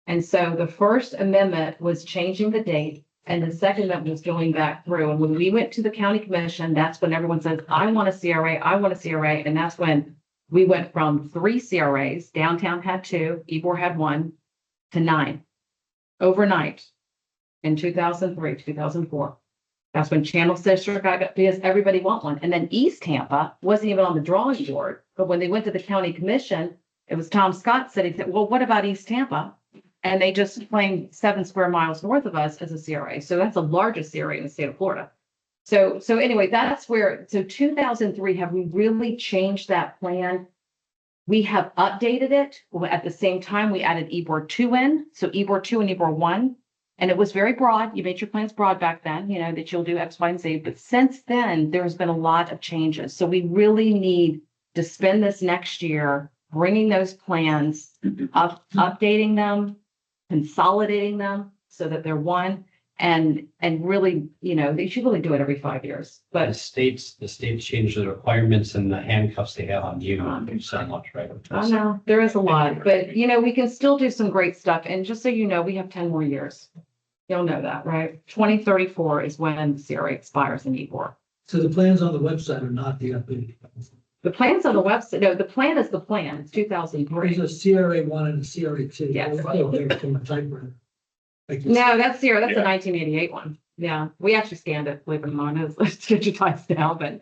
And so the first amendment was changing the date. And the second amendment was going back through. And when we went to the county commission, that's when everyone says, I want a CRA, I want a CRA. And that's when we went from 3 CRAs, downtown had 2, Ybor had 1, to 9 overnight in 2003, 2004. That's when Channel Sister got, because everybody want one. And then East Tampa wasn't even on the drawing board. But when they went to the county commission, it was Tom Scott said, he said, well, what about East Tampa? And they just claimed 7 square miles north of us as a CRA. So that's the largest CRA in the state of Florida. So anyway, that's where, so 2003, have we really changed that plan? We have updated it. At the same time, we added Ybor 2 in. So Ybor 2 and Ybor 1. And it was very broad. You made your plans broad back then, that you'll do X, Y, and Z. But since then, there's been a lot of changes. So we really need to spend this next year bringing those plans up, updating them, consolidating them so that they're one. And really, they should really do it every 5 years. But The states change the requirements and the handcuffs they have on you so much, right? I know there is a lot, but we can still do some great stuff. And just so you know, we have 10 more years. You'll know that, right? 2034 is when CRA expires in Ybor. So the plans on the website are not the updated. The plans on the website, no, the plan is the plan. It's 2003. There's a CRA 1 and a CRA 2. Yes. They're from a typewriter. No, that's CRA. That's the 1988 one. Yeah, we actually scanned it, believe it or not. It's digitized now, but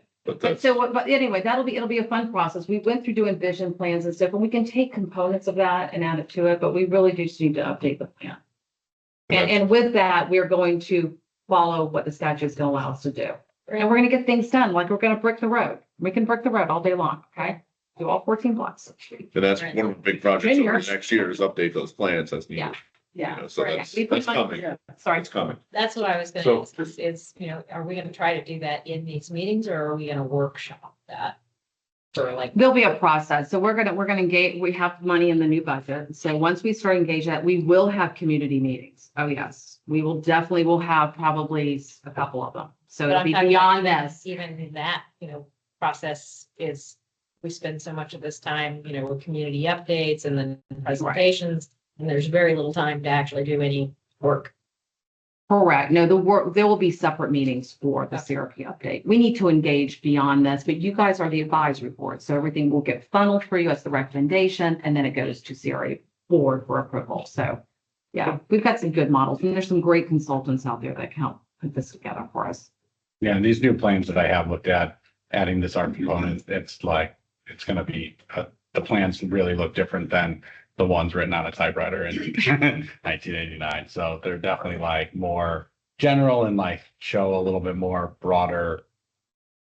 anyway, it'll be a fun process. We went through doing vision plans and stuff, and we can take components of that and add it to it, but we really do just need to update the plan. And with that, we're going to follow what the statute is going to allow us to do. And we're going to get things done, like we're going to brick the road. We can brick the road all day long, okay? Do all 14 blocks. And that's one of the big projects over the next year is update those plans as needed. Yeah. So that's coming. Sorry. It's coming. That's what I was So- gonna ask is, are we gonna try to do that in these meetings or are we gonna workshop that? for like, There'll be a process. So we're gonna engage, we have money in the new budget. So once we start engaging that, we will have community meetings. Oh, yes. We will definitely, will have probably a couple of them. So but it'll I'm be talking beyond about this. even that, process is, we spend so much of this time, with community updates and then presentations, and there's very little time to actually do any work. Correct. No, there will be separate meetings for the CRP update. We need to engage beyond this, but you guys are the advisory board. So everything will get funneled for you as the recommendation, and then it goes to CRA board for approval. So yeah, we've got some good models, and there's some great consultants out there that can help put this together for us. Yeah, and these new plans that I have looked at, adding this art component, it's like, it's gonna be, the plans really look different than the ones written on a typewriter in 1989. So they're definitely like more general and like show a little bit more broader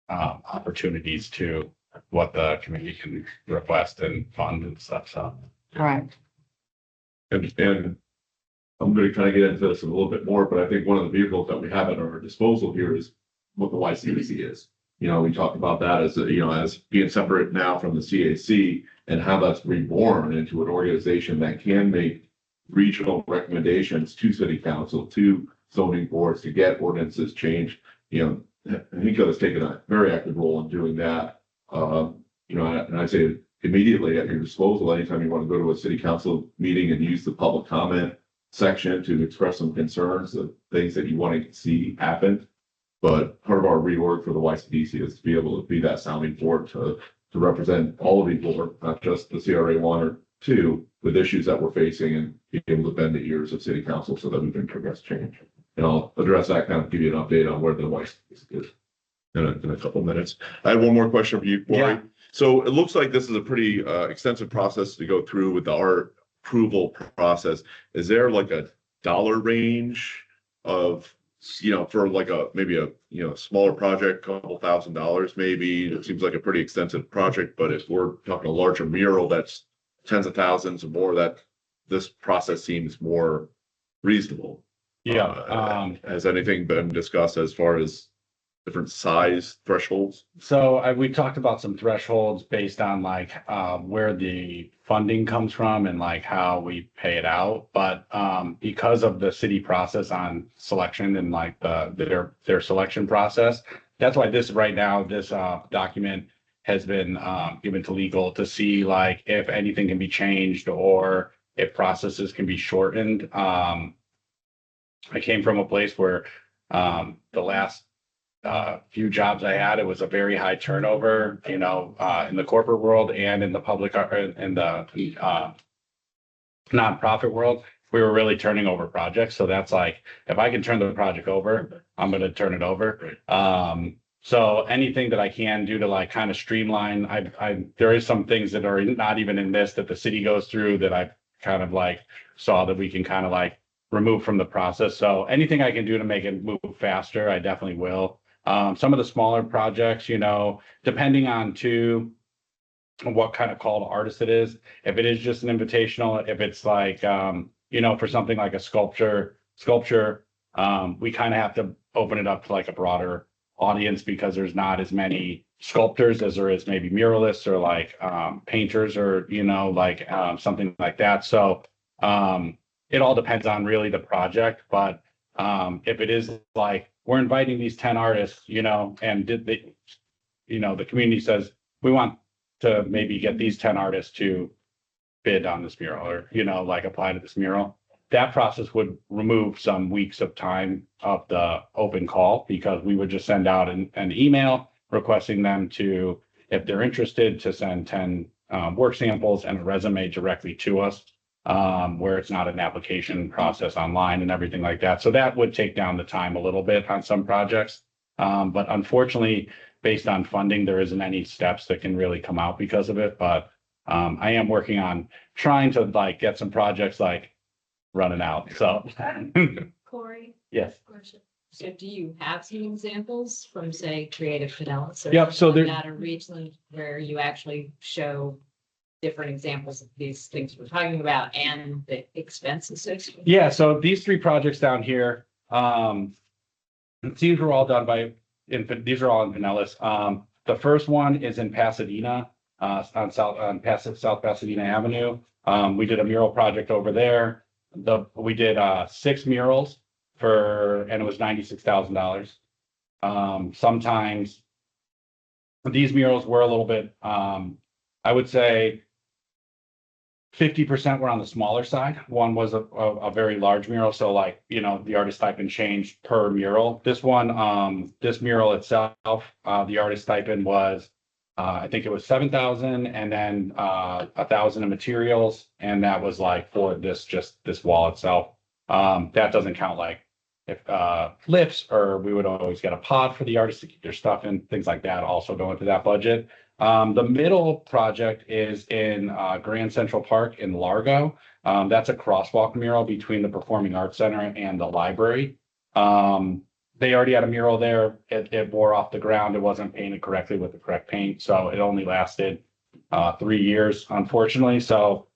opportunities to what the community can request and fund and stuff. So. Correct. And I'm gonna kind of get into this a little bit more, but I think one of the vehicles that we have at our disposal here is what the YCDC is. We talked about that as, as being separate now from the CAC and how that's reborn into an organization that can make regional recommendations to city council, to zoning boards to get ordinances changed. Nico has taken a very active role in doing that. And I say immediately at your disposal, anytime you want to go to a city council meeting and use the public comment section to express some concerns of things that you want to see happen. But part of our reorg for the YCDC is to be able to be that sounding board to represent all of Ybor, not just the CRA 1 or 2, with issues that we're facing and be able to bend the ears of city council so that we can progress change. And I'll address that, kind of give you an update on where the YCDC is in a couple of minutes. I had one more question for you, Corey. Yeah. So it looks like this is a pretty extensive process to go through with the art approval process. Is there like a dollar range of, for like maybe a smaller project, couple $1,000s maybe? It seems like a pretty extensive project, but if we're talking a larger mural that's tens of thousands or more, that this process seems more reasonable. Yeah. Has anything been discussed as far as different size thresholds? So we talked about some thresholds based on like where the funding comes from and like how we pay it out. But because of the city process on selection and like their selection process, that's why this right now, this document has been given to legal to see like if anything can be changed or if processes can be shortened. I came from a place where the last few jobs I had, it was a very high turnover, in the corporate world and in the public, in the nonprofit world. We were really turning over projects. So that's like, if I can turn the project over, I'm going to turn it over. So anything that I can do to like kind of streamline, there is some things that are not even in this that the city goes through that I kind of like saw that we can kind of like remove from the process. So anything I can do to make it move faster, I definitely will. Some of the smaller projects, depending on what kind of call to artist it is. If it is just an invitational, if it's like, for something like a sculpture, we kind of have to open it up to like a broader audience because there's not as many sculptors as there is maybe muralists or like painters or, something like that. So it all depends on really the project. But if it is like, we're inviting these 10 artists, and the community says, we want to maybe get these 10 artists to bid on this mural or, like apply to this mural. That process would remove some weeks of time of the open call because we would just send out an email requesting them to, if they're interested, to send 10 work samples and a resume directly to us. Where it's not an application process online and everything like that. So that would take down the time a little bit on some projects. But unfortunately, based on funding, there isn't any steps that can really come out because of it. But I am working on trying to like get some projects like running out. So Corey? Yes. So do you have some examples from, say, Creative Fidelis? Yep, so there- That are recently where you actually show different examples of these things we're talking about and the expense associated? Yeah, so these 3 projects down here, these were all done these are all in Pinellas. the first one is in Pasadena, on South Pasadena Avenue. We did a mural project over there. We did 6 murals and it was $96,000. Sometimes these murals were a little bit, I would say 50% were on the smaller side. One was a very large mural. So like, the artist stipend changed per mural. This one, this mural itself, the artist stipend was, I think it was 7,000 and then 1,000 in materials. And that was like for just this wall itself. That doesn't count like if lifts, or we would always get a pod for the artists to keep their stuff in, things like that also go into that budget. The middle project is in Grand Central Park in Largo. That's a crosswalk mural between the Performing Arts Center and the library. They already had a mural there. It wore off the ground. It wasn't painted correctly with the correct paint, so it only lasted 3 years, unfortunately. So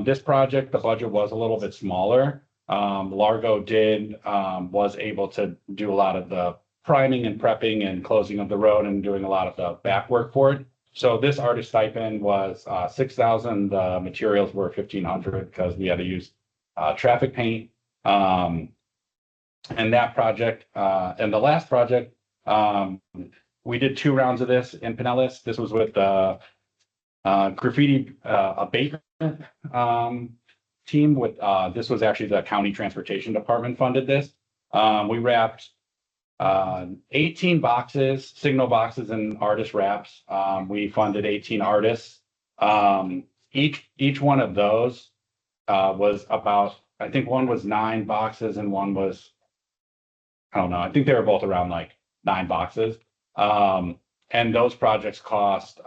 this project, the budget was a little bit smaller. Largo was able to do a lot of the priming and prepping and closing of the road and doing a lot of the back work for it. So this artist stipend was 6,000. The materials were 1,500 because we had to use traffic paint. And that project, and the last project, we did 2 rounds of this in Pinellas. This was with the graffiti abatement team. This was actually the county transportation department funded this. We wrapped 18 boxes, signal boxes and artist wraps. We funded 18 artists. Each one of those was about, I think one was 9 boxes and one was, I don't know, I think they were both around like 9 boxes. And those projects cost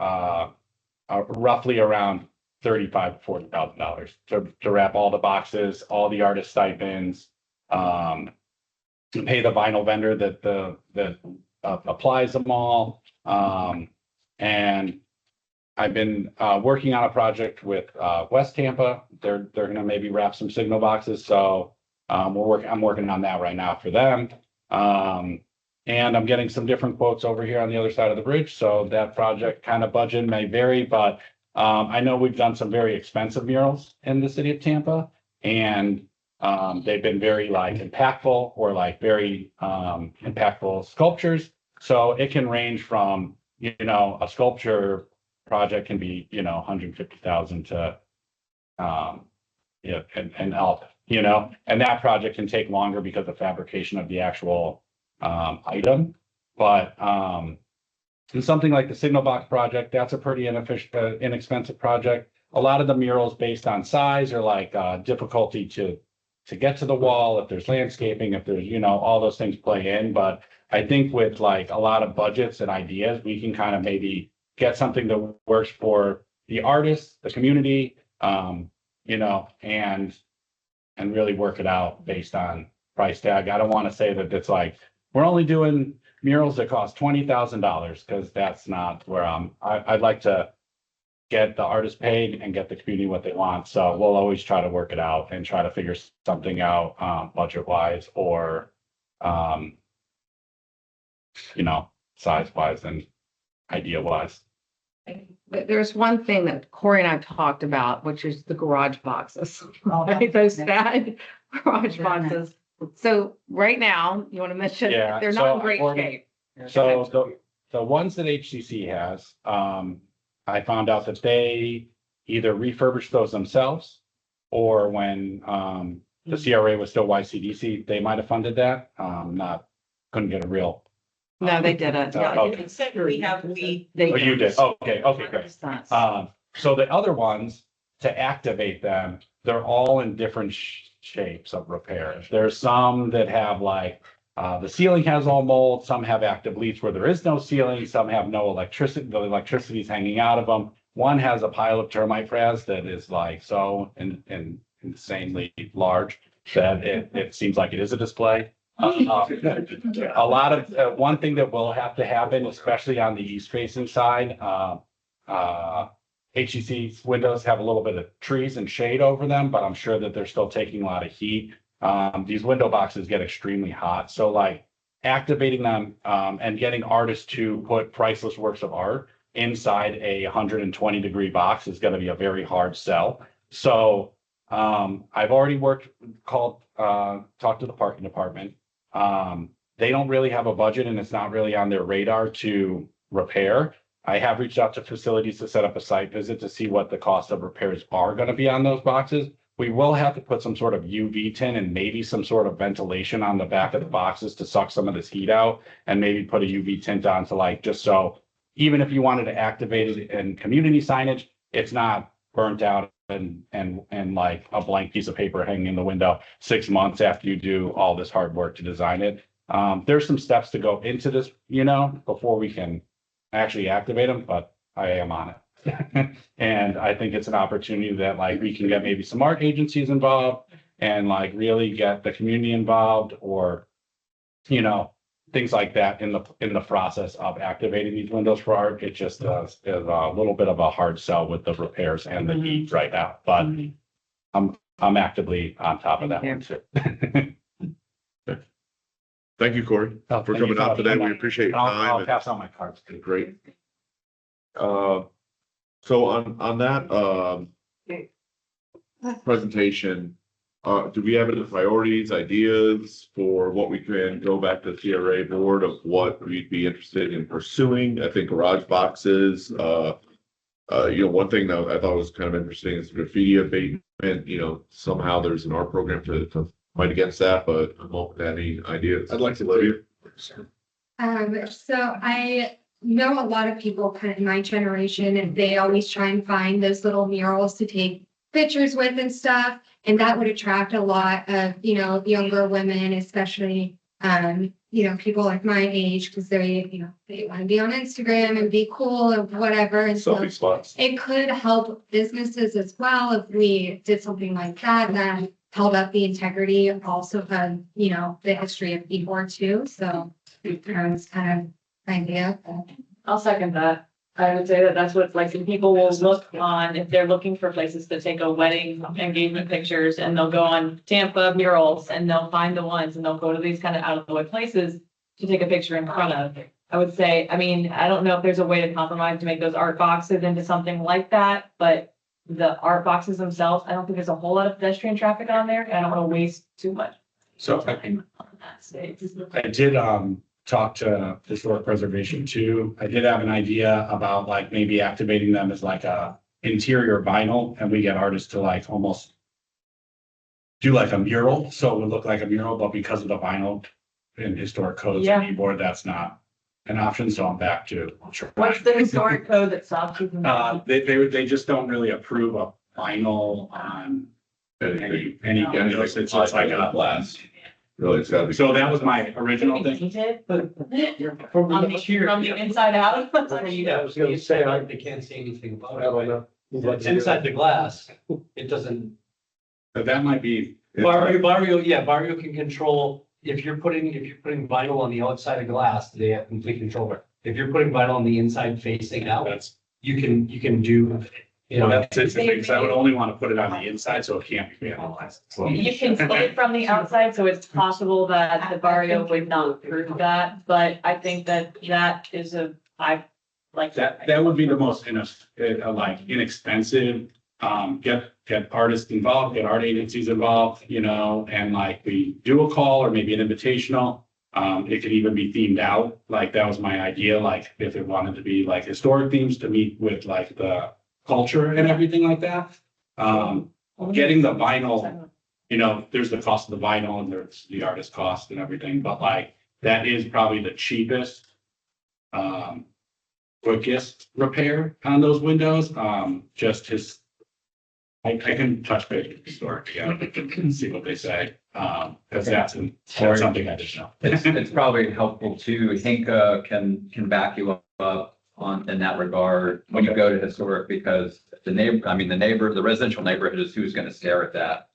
roughly around $35,000 to $40,000 to wrap all the boxes, all the artist stipends, to pay the vinyl vendor that applies them all. And I've been working on a project with West Tampa. They're going to maybe wrap some signal boxes. So I'm working on that right now for them. And I'm getting some different quotes over here on the other side of the bridge. So that project kind of budget may vary, but I know we've done some very expensive murals in the city of Tampa, and they've been very like impactful or like very impactful sculptures. So it can range from, a sculpture project can be, 150,000 to, and up, and that project can take longer because of fabrication of the actual item. But and something like the signal box project, that's a pretty inexpensive project. A lot of the murals based on size or like difficulty to get to the wall, if there's landscaping, if there's, all those things play in. But I think with like a lot of budgets and ideas, we can kind of maybe get something that works for the artist, the community, and really work it out based on price tag. I don't want to say that it's like, we're only doing murals that cost $20,000 because that's not where I'd like to get the artist paid and get the community what they want. So we'll always try to work it out and try to figure something out budget wise or, size wise and idea wise. There's one thing that Corey and I've talked about, which is the garage boxes. Oh, Right, those sad garage boxes. So right now, you want to mention, Yeah, they're so not in great shape. So the ones that HCC has, I found out that they either refurbished those themselves or when the CRA was still YCDC, they might have funded that. Couldn't get a real. No, they didn't. Okay. They Oh, you did? Okay, great. did. So the other ones, to activate them, they're all in different shapes of repair. There's some that have like, the ceiling has all mold, some have active leaks where there is no ceiling, some have no electricity, the electricity's hanging out of them. One has a pile of termite frass that is like so insanely large that it seems like it is a display. A lot of, one thing that will have to happen, especially on the east facing side, HEC's windows have a little bit of trees and shade over them, but I'm sure that they're still taking a lot of heat. These window boxes get extremely hot. So like activating them, and getting artists to put priceless works of art inside a 120-degree box is gonna be a very hard sell. So, I've already talked to the parking department. They don't really have a budget and it's not really on their radar to repair. I have reached out to facilities to set up a site visit to see what the cost of repairs are gonna be on those boxes. We will have to put some sort of UV tint and maybe some sort of ventilation on the back of the boxes to suck some of this heat out, and maybe put a UV tint on to like, just so even if you wanted to activate it in community signage, it's not burnt out and like a blank piece of paper hanging in the window 6 months after you do all this hard work to design it. There's some steps to go into this, before we can actually activate them, but I am on it. And I think it's an opportunity that like we can get maybe some art agencies involved and like really get the community involved, or, things like that in the process of activating these windows for art. It just is a little bit of a hard sell with the repairs and the heat right now, but I'm actively on top of that one too. Thank you, Corey, for coming out today. We appreciate your I'll time. pass on my cards. Great. So on that presentation, do we have any priorities, ideas for what we can go back to the CRA board of what we'd be interested in pursuing? I think garage boxes, one thing that I thought was kind of interesting is graffiti abatement. Somehow there's an art program to fight against that, but I'm open to any ideas. I'd like to Olivia. So I know a lot of people kind of in my generation, and they always try and find those little murals to take pictures with and stuff. And that would attract a lot of, younger women, especially, people like my age, because they want to be on Instagram and be cool or whatever. And so Selfie spots. it could help businesses as well if we did something like that held up the integrity also of, the history of Ybor too. So it's kind of an idea. I'll second that. I would say that that's what, like, people will look on, if they're looking for places to take a wedding engagement pictures, and they'll go on Tampa murals and they'll find the ones, and they'll go to these kind of out of the way places to take a picture in front of. I would say, I don't know if there's a way to compromise to make those art boxes into something like that, but the art boxes themselves, I don't think there's a whole lot of pedestrian traffic on there, and I don't want to waste too much So time on that stage. I did talk to historic preservation too. I did have an idea about like maybe activating them as like a interior vinyl, and we get artists to like almost do like a mural, so it would look like a mural, but because of the vinyl in historic codes and Ybor, that's not an option, so I'm back to. What's the historic code that stops you from? They just don't really approve of vinyl on any windows. It's just like a glass. Really, it's gotta be. So that was my original thing. From the inside out? Yeah, I was gonna say, they can't see anything about it. It's inside the glass. It doesn't. But that might be. Barrio can control, if you're putting vinyl on the outside of glass, they have complete control. If you're putting vinyl on the inside facing out, you can do. That's it, because I would only want to put it on the inside, so it can't be vandalized. You can see it from the outside, so it's possible that the barrio would not approve that, but I think that is I like that. That would be the most inexpensive, get artists involved, get art agencies involved, and like we do a call or maybe an invitational. It could even be themed out, like that was my idea, like if it wanted to be like historic themes to meet with like the culture and everything like that. Getting the vinyl, there's the cost of the vinyl and there's the artist cost and everything, but like that is probably the cheapest, quickest repair on those windows. I can touch base with the store and see what they say. Because that's something I didn't know. It's probably helpful too. Hinka can back you up in that regard when you go to historic, because the residential neighborhood is who's going to stare at that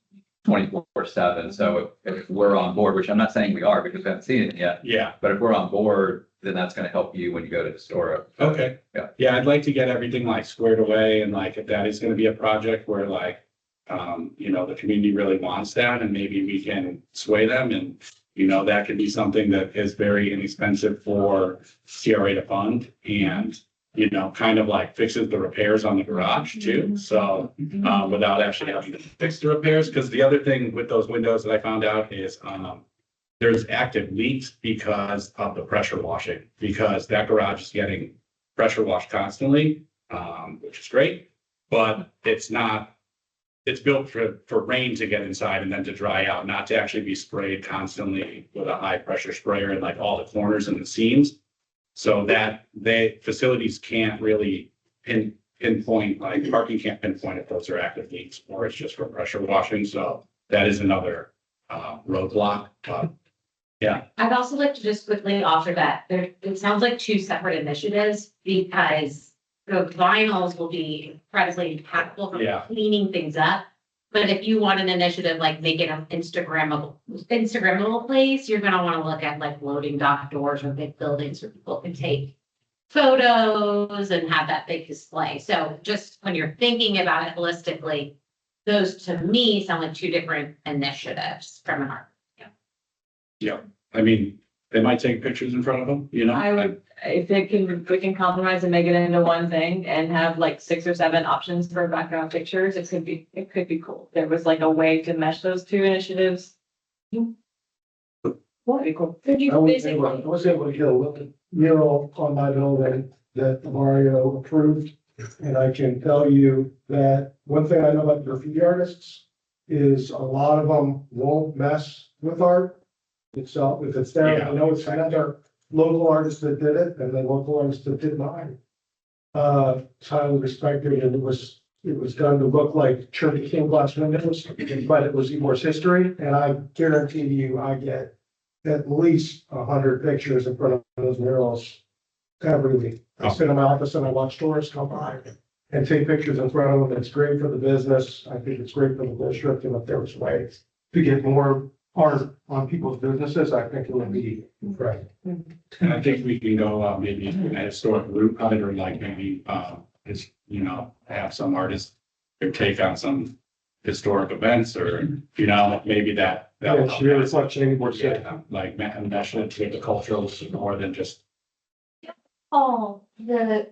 24/7. So if we're on board, which I'm not saying we are because we haven't seen it yet. Yeah. But if we're on board, then that's going to help you when you go to historic. Okay. Yeah, I'd like to get everything like squared away, and like if that is going to be a project where like the community really wants that, and maybe we can sway them and that could be something that is very inexpensive for CRA to fund and, kind of like fixes the repairs on the garage too. So, without actually having to fix the repairs, because the other thing with those windows that I found out is, there's active leaks because of the pressure washing, because that garage is getting pressure washed constantly, which is great, but it's built for rain to get inside and then to dry out, not to actually be sprayed constantly with a high pressure sprayer in like all the corners and the seams. So that facilities can't really pinpoint, like parking can't pinpoint if those are active leaks or it's just for pressure washing. So that is another roadblock, but yeah. I'd also like to just quickly offer that it sounds like two separate initiatives because the vinyls will be incredibly impactful for cleaning things up. But if you want an initiative like make it an Instagrammable place, you're gonna want to look at like loading dock doors or big buildings where people can take photos and have that big display. So just when you're thinking about it holistically, those to me sound like two different initiatives from an art. Yeah, I mean, they might take pictures in front of them, I would, if we can compromise and make it into one thing and have like 6 or 7 options for background pictures, it could be cool. There was like a way to mesh those two initiatives. That'd be cool. I was able to get a little mural on my building that Mario approved. And I can tell you that one thing I know about graffiti artists is a lot of them won't mess with art itself. If it's there, I know it's another local artist that did it and the local artist that did mine. It's highly respected, and it was done to look like Cherry King glass windows, but it was Ybor's history, and I guarantee you I get at least 100 pictures in front of those murals every week. I sit in my office and I watch tourists come by and take pictures in front of them. It's great for the business. I think it's great for the district, and if there was ways to get more art on people's businesses, I think it would be great. And I think we can go maybe in a historic route on it, or like maybe have some artists take on some historic events, or maybe that. Yeah, she really fluctuating more. Like mesh it with the cultural more than just. Oh, the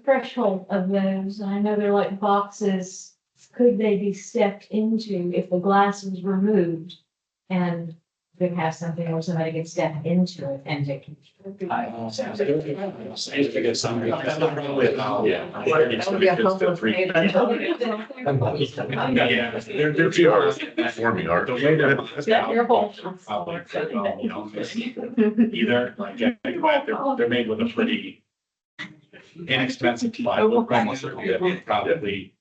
threshold of those, I know they're like boxes, could they be stepped into if the glass was removed? And we have something where somebody can step into it and take. They're few hours forming art. Either like, they're made with a pretty inexpensive plywood, that probably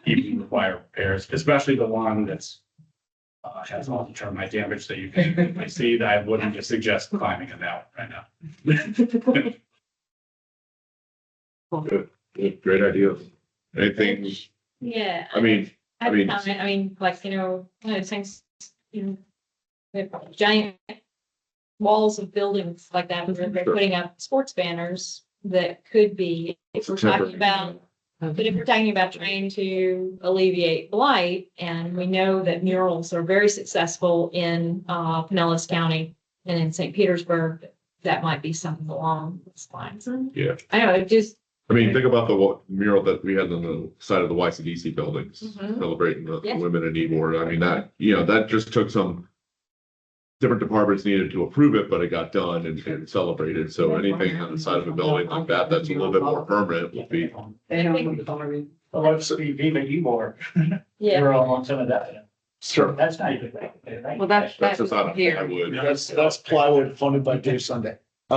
even require repairs, especially the one that's has all the termite damage that you can see. That I wouldn't suggest climbing it out right now. Good, great idea. Anything? Yeah. I mean, like, one of those things, giant walls of buildings like that, where they're putting up sports banners that could be, if we're talking about trying to alleviate blight, and we know that murals are very successful in Pinellas County and in St. Petersburg, that might be something along those lines. Yeah. I know, it just. I mean, think about the mural that we had on the side of the YCDC buildings, celebrating the women in Ybor. I mean, that just took some different departments needed to approve it, but it got done and celebrated. So anything on the side of a building like that, that's a little bit more permanent would be. Let's see, even Ybor. Yeah. We're all on some of that. Sure. That's not even right. Well, that's just out of plywood. That's plywood funded by Dave Sunday. He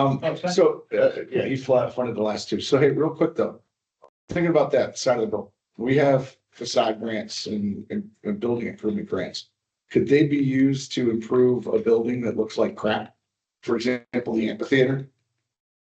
funded the last two. So hey, real quick though, thinking about that side of the building, we have facade grants and building improvement grants. Could they be used to improve a building that looks like crap? For example, the amphitheater?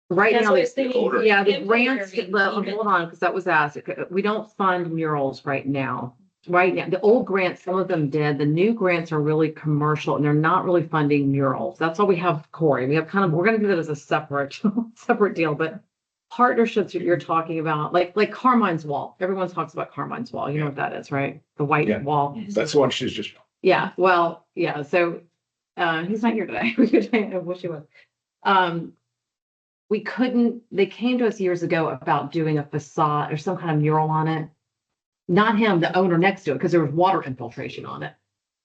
Right That's now, what I was thinking. the grants, hold on, because that was asked. We don't fund murals right now. Right now, the old grants, some of them did. The new grants are really commercial and they're not really funding murals. That's why we have Corey. We have we're going to do that as a separate deal, but partnerships that you're talking about, like Carmine's Wall. Everyone talks about Carmine's Wall. You know what that is, right? The white wall. That's the one she's just. Yeah, well, yeah. So He's not here today. I wish he was. We couldn't, they came to us years ago about doing a facade or some kind of mural on it. Not him, the owner next to it, because there was water infiltration on it.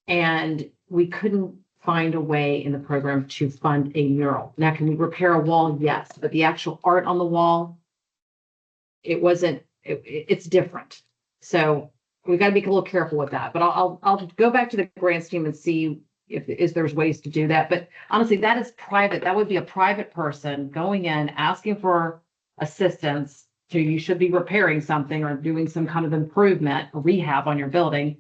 And we couldn't find a way in the program to fund a mural. Now, can we repair a wall? Yes, but the actual art on the wall, it wasn't, it's different. So we got to be a little careful with that, but I'll go back to the grants team and see if there's ways to do that. But honestly, that is private. That would be a private person going in, asking for assistance to, you should be repairing something or doing some kind of improvement or rehab on your building,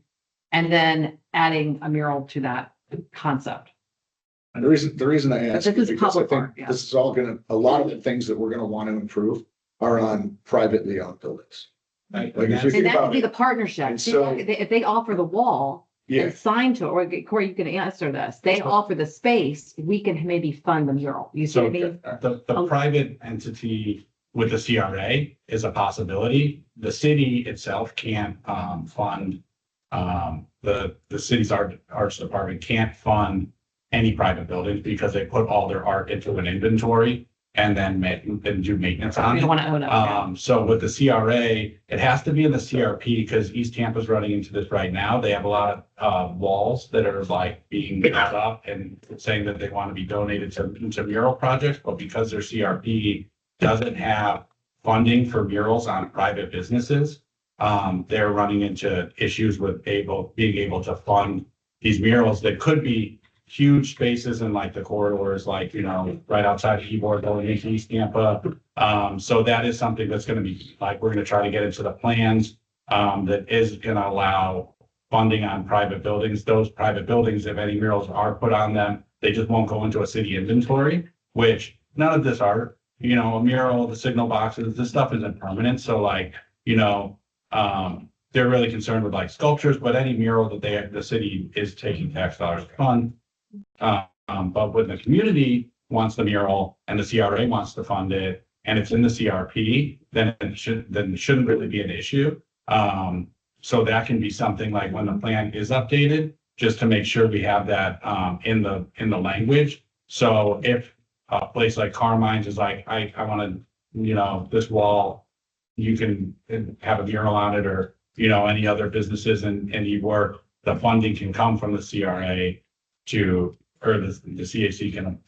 and then adding a mural to that concept. And the reason I ask This is is because I public think art, yeah. this is all gonna, a lot of the things that we're gonna want to improve are on privately owned buildings. Like if you And think that would about be the it, partnership. And See, so- if they offer the wall yeah, and sign to it, or Corey, you can answer this. They offer the space, we can maybe fund the mural. You see what I mean? The private entity with the CRA is a possibility. The city itself can't fund, the city's arts department can't fund any private buildings because they put all their art into an inventory and then do maintenance on We it. don't want to own it. So with the CRA, it has to be in the CRP because East Tampa's running into this right now. They have a lot of walls that are like being built up and saying that they want to be donated to mural projects, but because their CRP doesn't have funding for murals on private businesses, they're running into issues with being able to fund these murals that could be huge spaces in like the corridors, like, right outside of Ybor going into East Tampa. So that is something that's gonna be, like, we're gonna try to get into the plans, that is gonna allow funding on private buildings. Those private buildings, if any murals are put on them, they just won't go into a city inventory, which none of this art, a mural, the signal boxes, this stuff isn't permanent. So like, they're really concerned with like sculptures, but any mural that the city is taking tax dollars to fund. But when the community wants the mural and the CRA wants to fund it and it's in the CRP, then it shouldn't really be an issue. So that can be something like when the plan is updated, just to make sure we have that in the language. So if a place like Carmine's is like, I want to, this wall, you can have a mural on it, or, any other businesses in Ybor, the funding can come from the CRA or the CAC can,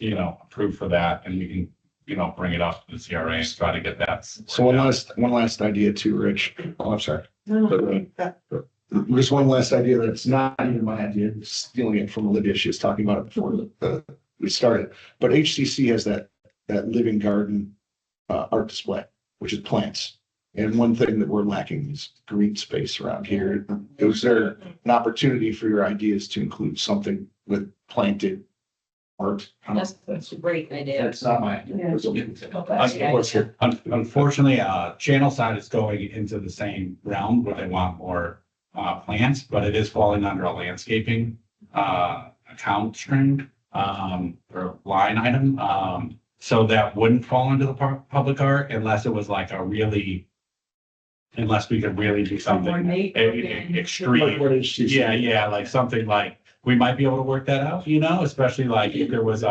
approve for that, and we can, bring it up to the CRA and try to get that. so one last idea too, Rich. Oh, I'm sorry. Just one last idea that's not even my idea, stealing it from Olivia. She was talking about it before we started. But HCC has that living garden art display, which is plants. And one thing that we're lacking is green space around here. Is there an opportunity for your ideas to include something with planted art? That's a great idea. That's not my idea. Unfortunately, channel side is going into the same realm where they want more plants, but it is falling under a landscaping account string or line item. So that wouldn't fall into the public art unless it was like unless we could really do something extreme. Yeah, like something like, we might be able to work that out, especially like if there was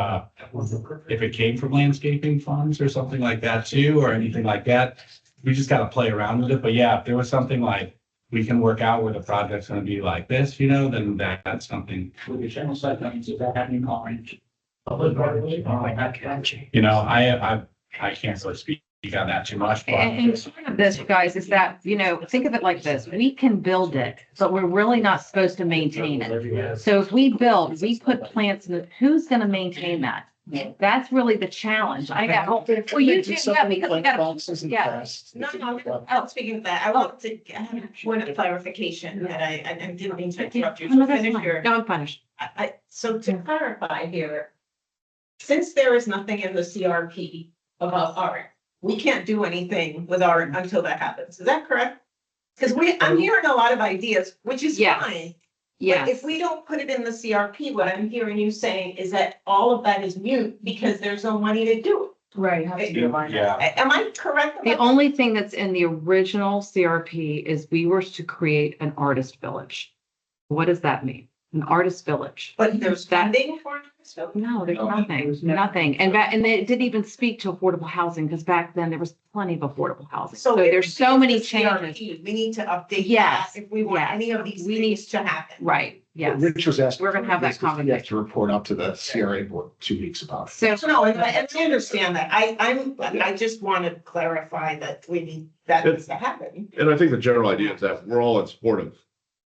if it came from landscaping funds or something like that too, or anything like that. We just got to play around with it. But yeah, if there was something like we can work out where the project's going to be like this, then that's something. With the channel side, that means that having orange. I can't really speak on that too much, but. And part of this, you guys, is that, think of it like this, we can build it, but we're really not supposed to maintain it. So if we put plants in it, who's gonna maintain that? That's really the challenge. I got, well, you do, yeah, because we gotta, yeah. No, I'm speaking of that. I want to have a point of clarification that I didn't mean to interrupt you. No, So that's finish fine. your. No, I'm finished. So to clarify here, since there is nothing in the CRP about art, we can't do anything with art until that happens. Is that correct? Because I'm hearing a lot of ideas, which is fine. Yes. But if we don't put it in the CRP, what I'm hearing you saying is that all of that is mute because there's no money to do it. Right. Am I correct? The only thing that's in the original CRP is we were to create an artist village. What does that mean? An artist village. But there's funding for it? No, there's nothing. And it didn't even speak to affordable housing, because back then there was plenty of affordable housing. So if there's we so get many the CRP, changes. We need to update that Yes, if we want yes. any of these We need- things to happen. Right, yes. Rich was asking. We're gonna have that You have conversation. to report out to the CRA board 2 weeks about it. So, No, and I understand that. I just want to clarify that we need, that needs to happen. And I think the general idea is that we're all in support of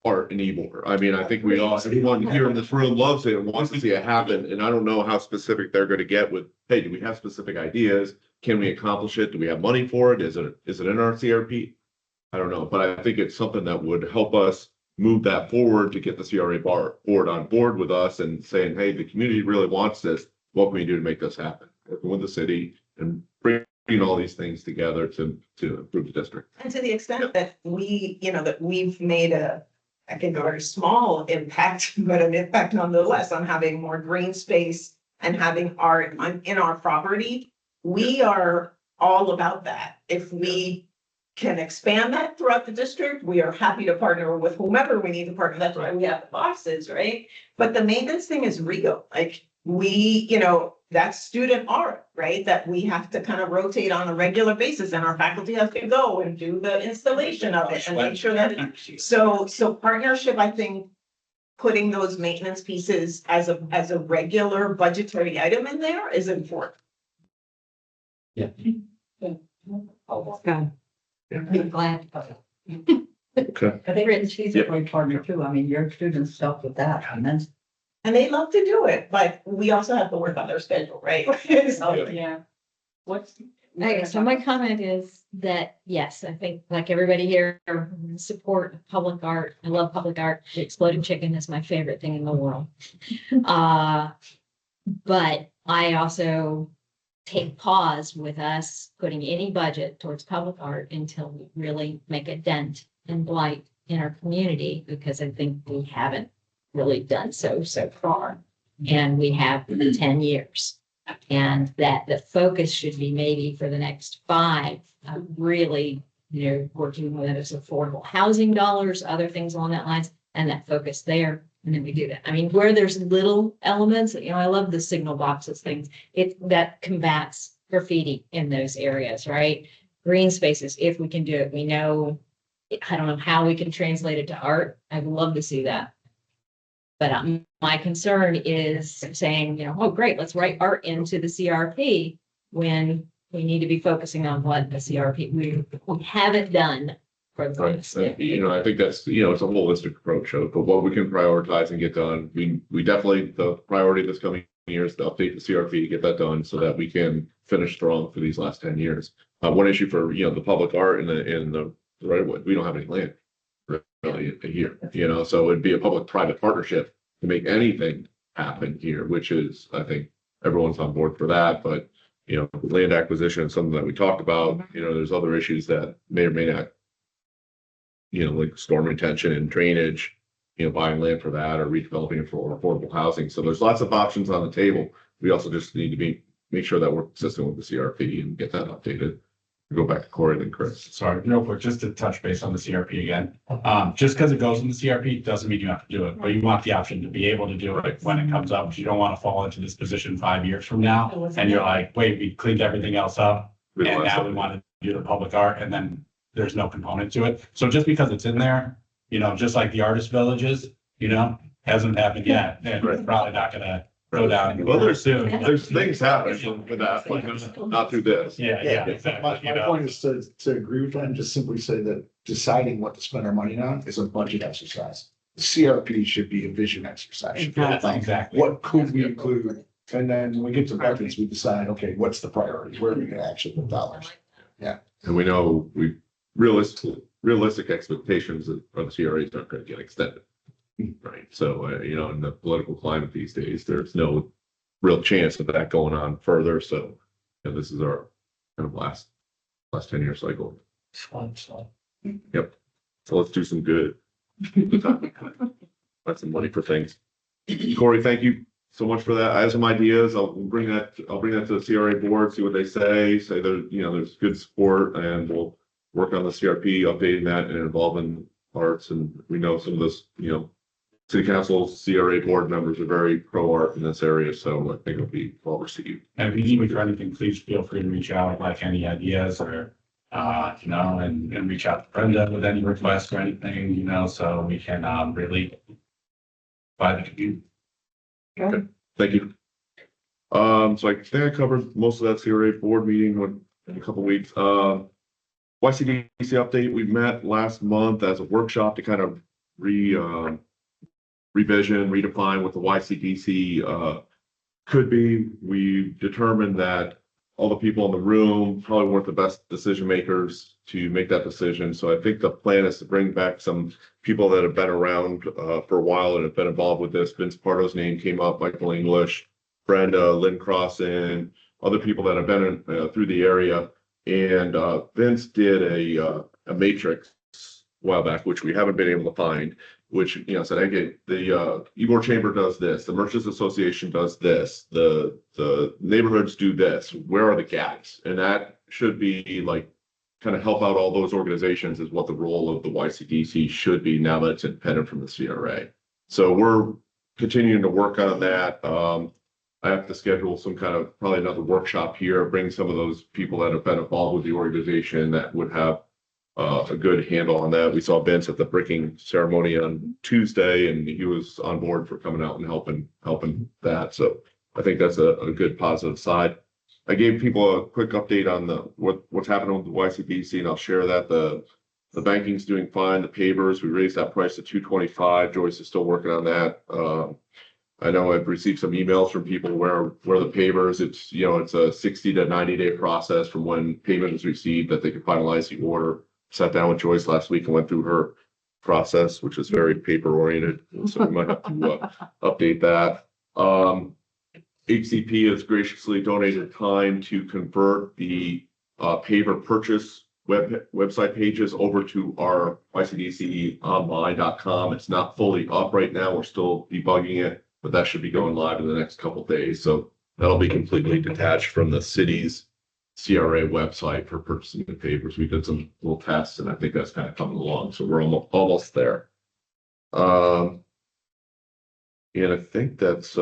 art and Ybor. I mean, I think we all, everyone here in this room loves it and wants to see it happen. And I don't know how specific they're gonna get with, hey, do we have specific ideas? Can we accomplish it? Do we have money for it? Is it in our CRP? I don't know, but I think it's something that would help us move that forward to get the CRA board on board with us and saying, hey, the community really wants this. What can we do to make this happen? Working with the city and bringing all these things together to improve the district. And to the extent that we, that we've made I think a very small impact, but an impact nonetheless on having more green space and having art in our property, we are all about that. If we can expand that throughout the district, we are happy to partner with whomever we need to partner. That's why we have the boxes, right? But the maintenance thing is real. Like we, that's student art, right? That we have to kind of rotate on a regular basis, and our faculty has to go and do the installation of it and make sure that so partnership, I think, putting those maintenance pieces as a regular budgetary item in there is important. Yeah. good. I'm glad. Okay. I think she's a great partner too. I mean, your students help with that. And then And they love to do it, but we also have to work on their schedule, right? So, Yeah. What's? Okay, so my comment is that, yes, I think like everybody here, support public art. I love public art. The Exploding Chicken is my favorite thing in the world. But I also take pause with us putting any budget towards public art until we really make a dent and blight in our community, because I think we haven't really done so far. And we have 10 years. And that the focus should be maybe for the next 5, really, working with those affordable housing dollars, other things along that lines, and that focus there. And then we do that. I mean, where there's little elements, I love the signal boxes things. That combats graffiti in those areas, right? Green spaces, if we can do it, we know, I don't know how we can translate it to art. I'd love to see that. But my concern is saying, oh, great, let's write art into the CRP when we need to be focusing on what the CRP, we haven't done for the Right. past. I think that's, it's a holistic approach of what we can prioritize and get done. We definitely, the priority this coming year is to update the CRP, get that done so that we can finish strong for these last 10 years. One issue for, the public art in the right of way, we don't have any land really here, so it'd be a public-private partnership to make anything happen here, which is, I think everyone's on board for that, but land acquisition is something that we talked about. There's other issues that may or may not, like storm retention and drainage, buying land for that or redeveloping it for affordable housing. So there's lots of options on the table. We also just need to make sure that we're consistent with the CRP and get that updated. Go back to Corey and then Chris. Sorry, real quick, just to touch base on the CRP again. Just because it goes in the CRP doesn't mean you have to do it, but you want the option to be able to do it when it comes up. You don't want to fall into this position 5 years from now. And you're like, wait, we cleaned everything else up. And now we want to do the public art, and then there's no component to it. So just because it's in there, just like the artist villages, hasn't happened yet. And it's probably not gonna go down. Well, there's soon. things happening with that, but not through this. Yeah, exactly. My point is to agree with that and just simply say that deciding what to spend our money on is a budget exercise. The CRP should be a vision exercise. Exactly. What could we include? And then when we get to budgets, we decide, okay, what's the priority? Where are we gonna actually put dollars? Yeah. And we know realistic expectations of the CRAs aren't gonna get extended. Right, so, in the political climate these days, there's no real chance of that going on further, so, this is our kind of last 10-year cycle. Yep, so let's do some good. Find some money for things. Corey, thank you so much for that. I have some ideas. I'll bring that to the CRA board, see what they say that, there's good support, and we'll work on the CRP, updating that and involving arts, and we know some of this, city council, CRA board members are very pro art in this area, so I think it'll be well received. And if you need me for anything, please feel free to reach out, like any ideas or, and reach out to Brenda with any requests or anything, so we can, really provide the community. Okay, thank you. So I think I covered most of that CRA board meeting in a couple weeks. YCDC update, we met last month as a workshop to kind of revision, redefine what the YCDC could be. We determined that all the people in the room probably weren't the best decision makers to make that decision. So I think the plan is to bring back some people that have been around for a while and have been involved with this. Vince Pardo's name came up, Michael English, Brenda, Lynn Crossan, other people that have been through the area. And Vince did a matrix a while back, which we haven't been able to find, which, said, okay, the Ybor Chamber does this, the Merchants Association does this, the neighborhoods do this, where are the gaps? And that should be like, kind of help out all those organizations is what the role of the YCDC should be now that it's independent from the CRA. So we're continuing to work on that. I have to schedule some kind of, probably another workshop here, bring some of those people that have been involved with the organization that would have a good handle on that. We saw Vince at the bricking ceremony on Tuesday, and he was on board for coming out and helping that. So I think that's a good positive side. I gave people a quick update on what's happening with the YCBC, and I'll share that. The banking's doing fine. The pavers, we raised that price to $225. Joyce is still working on that. I know I've received some emails from people where the pavers, it's a 60 to 90 day process from when payment is received that they can finalize the order. Sat down with Joyce last week and went through her process, which is very paper oriented. So we might have to update that. HCP has graciously donated time to convert the paver purchase website pages over to our YCDConline.com. It's not fully up right now. We're still debugging it, but that should be going live in the next couple of days. So that'll be completely detached from the city's CRA website for purchasing the pavers. We did some little tests, and I think that's kind of coming along. So we're almost there. And I think that's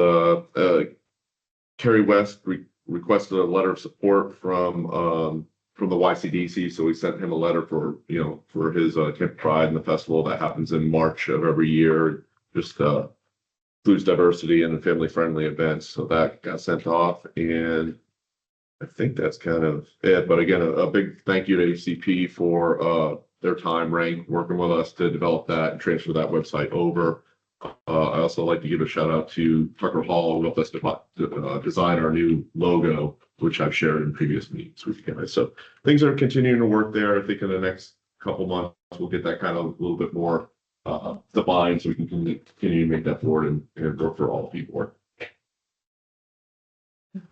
Kerry West requested a letter of support from the YCDC. So we sent him a letter for his Camp Pride and the festival that happens in March of every year. Just includes diversity and family friendly events. So that got sent off, and I think that's kind of it. But again, a big thank you to HCP for their time, working with us to develop that and transfer that website over. I also like to give a shout out to Tucker Hall, who helped us design our new logo, which I've shared in previous meetings with you guys. So things are continuing to work there. I think in the next couple months, we'll get that kind of a little bit more defined so we can continue to make that forward and work for all people.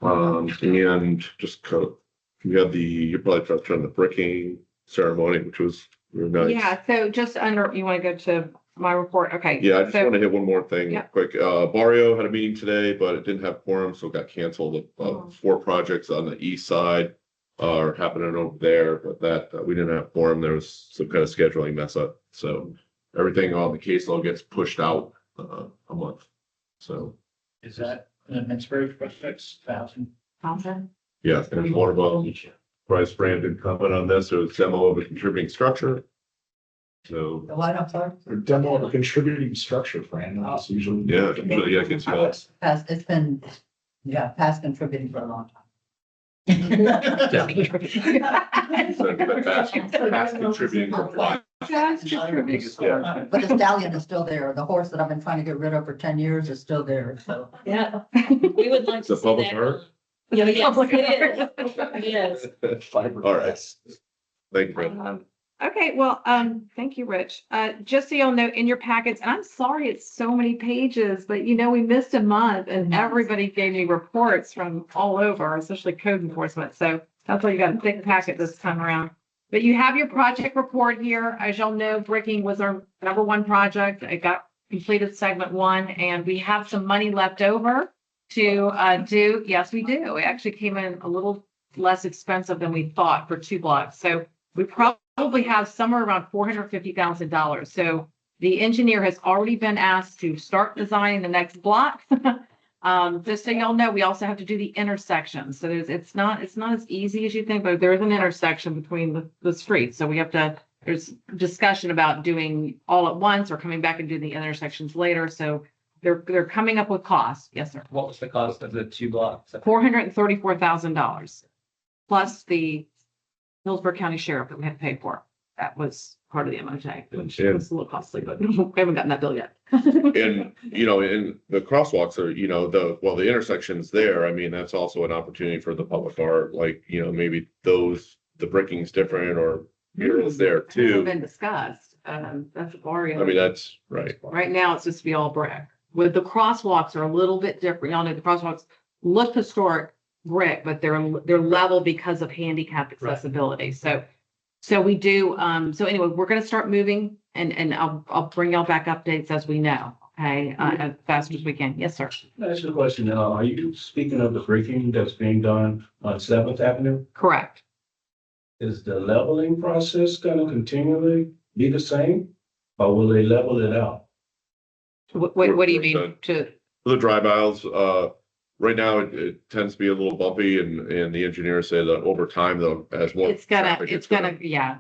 And just kind of, you probably touched on the bricking ceremony, which was really nice. Yeah, so just you want to go to my report? Okay. Yeah, I just want to hit one more thing quick. Barrio had a meeting today, but it didn't have quorum, so it got canceled. 4 projects on the east side are happening over there, but that we didn't have quorum. There was some kind of scheduling mess up. So everything on the caseload gets pushed out a month. So Is that an Pittsburgh projects 1,000? yeah, there's one of them. Bryce Brandon comment on this. There was demo of a contributing structure. So Or demo of a contributing structure, Fran. That's usually. yeah, I can see that. It's been, past contributing for a long time. Fast contributing compliance. But the stallion is still there. The horse that I've been trying to get rid of for 10 years is still there, so. Yeah, we would like It's a to see public that. art. Yeah, yes, it is. It is. All right. Thank you, Brent. Okay, well, thank you, Rich. Just so y'all know, in your packets, and I'm sorry it's so many pages, but we missed a month and everybody gave me reports from all over, especially code enforcement. So that's why you got a thick packet this time around. But you have your project report here. As y'all know, bricking was our #1 project. It got completed segment 1, and we have some money left over to do. Yes, we do. It actually came in a little less expensive than we thought for 2 blocks. So we probably have somewhere around $450,000. So The engineer has already been asked to start designing the next block. Just so y'all know, we also have to do the intersections. So it's not as easy as you think, but there is an intersection between the streets. So we have to, there's discussion about doing all at once or coming back and doing the intersections later. So they're coming up with costs. Yes, sir. What was the cost of the 2 blocks? $434,000 plus the Hillsborough County Sheriff that we had to pay for. That was part of the MOJ, which was a little costly, but we haven't gotten that bill yet. And, you know, and the crosswalks are, you know, the intersections there, I mean, that's also an opportunity for the public art, like, you know, maybe the bricking's different or murals there Hasn't too. been discussed. That's a barrier. I mean, that's right. Right now, it's just to be all brick. With the crosswalks are a little bit different. Y'all know the crosswalks look historic brick, but they're level because of handicap accessibility. So we do, so anyway, we're gonna start moving and I'll bring y'all back updates as we know, okay, as fast as we can. Yes, sir. That's the question. Are you speaking of the breaking that's being done on Seventh Avenue? Correct. Is the leveling process gonna continually be the same? Or will they level it out? What do you mean to? The drive aisles, right now it tends to be a little bumpy and the engineers say that over time though, as more. It's gonna traffic,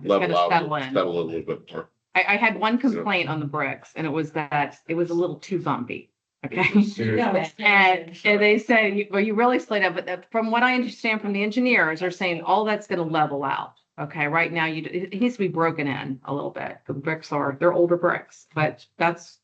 level out, settle a little bit more. I had one complaint on the bricks and it was that it was a little too bumpy. Okay. And they said, well, you really slid up, but from what I understand from the engineers, they're saying all that's gonna level out. Okay, right now it needs to be broken in a little bit. The bricks they're older bricks, but that's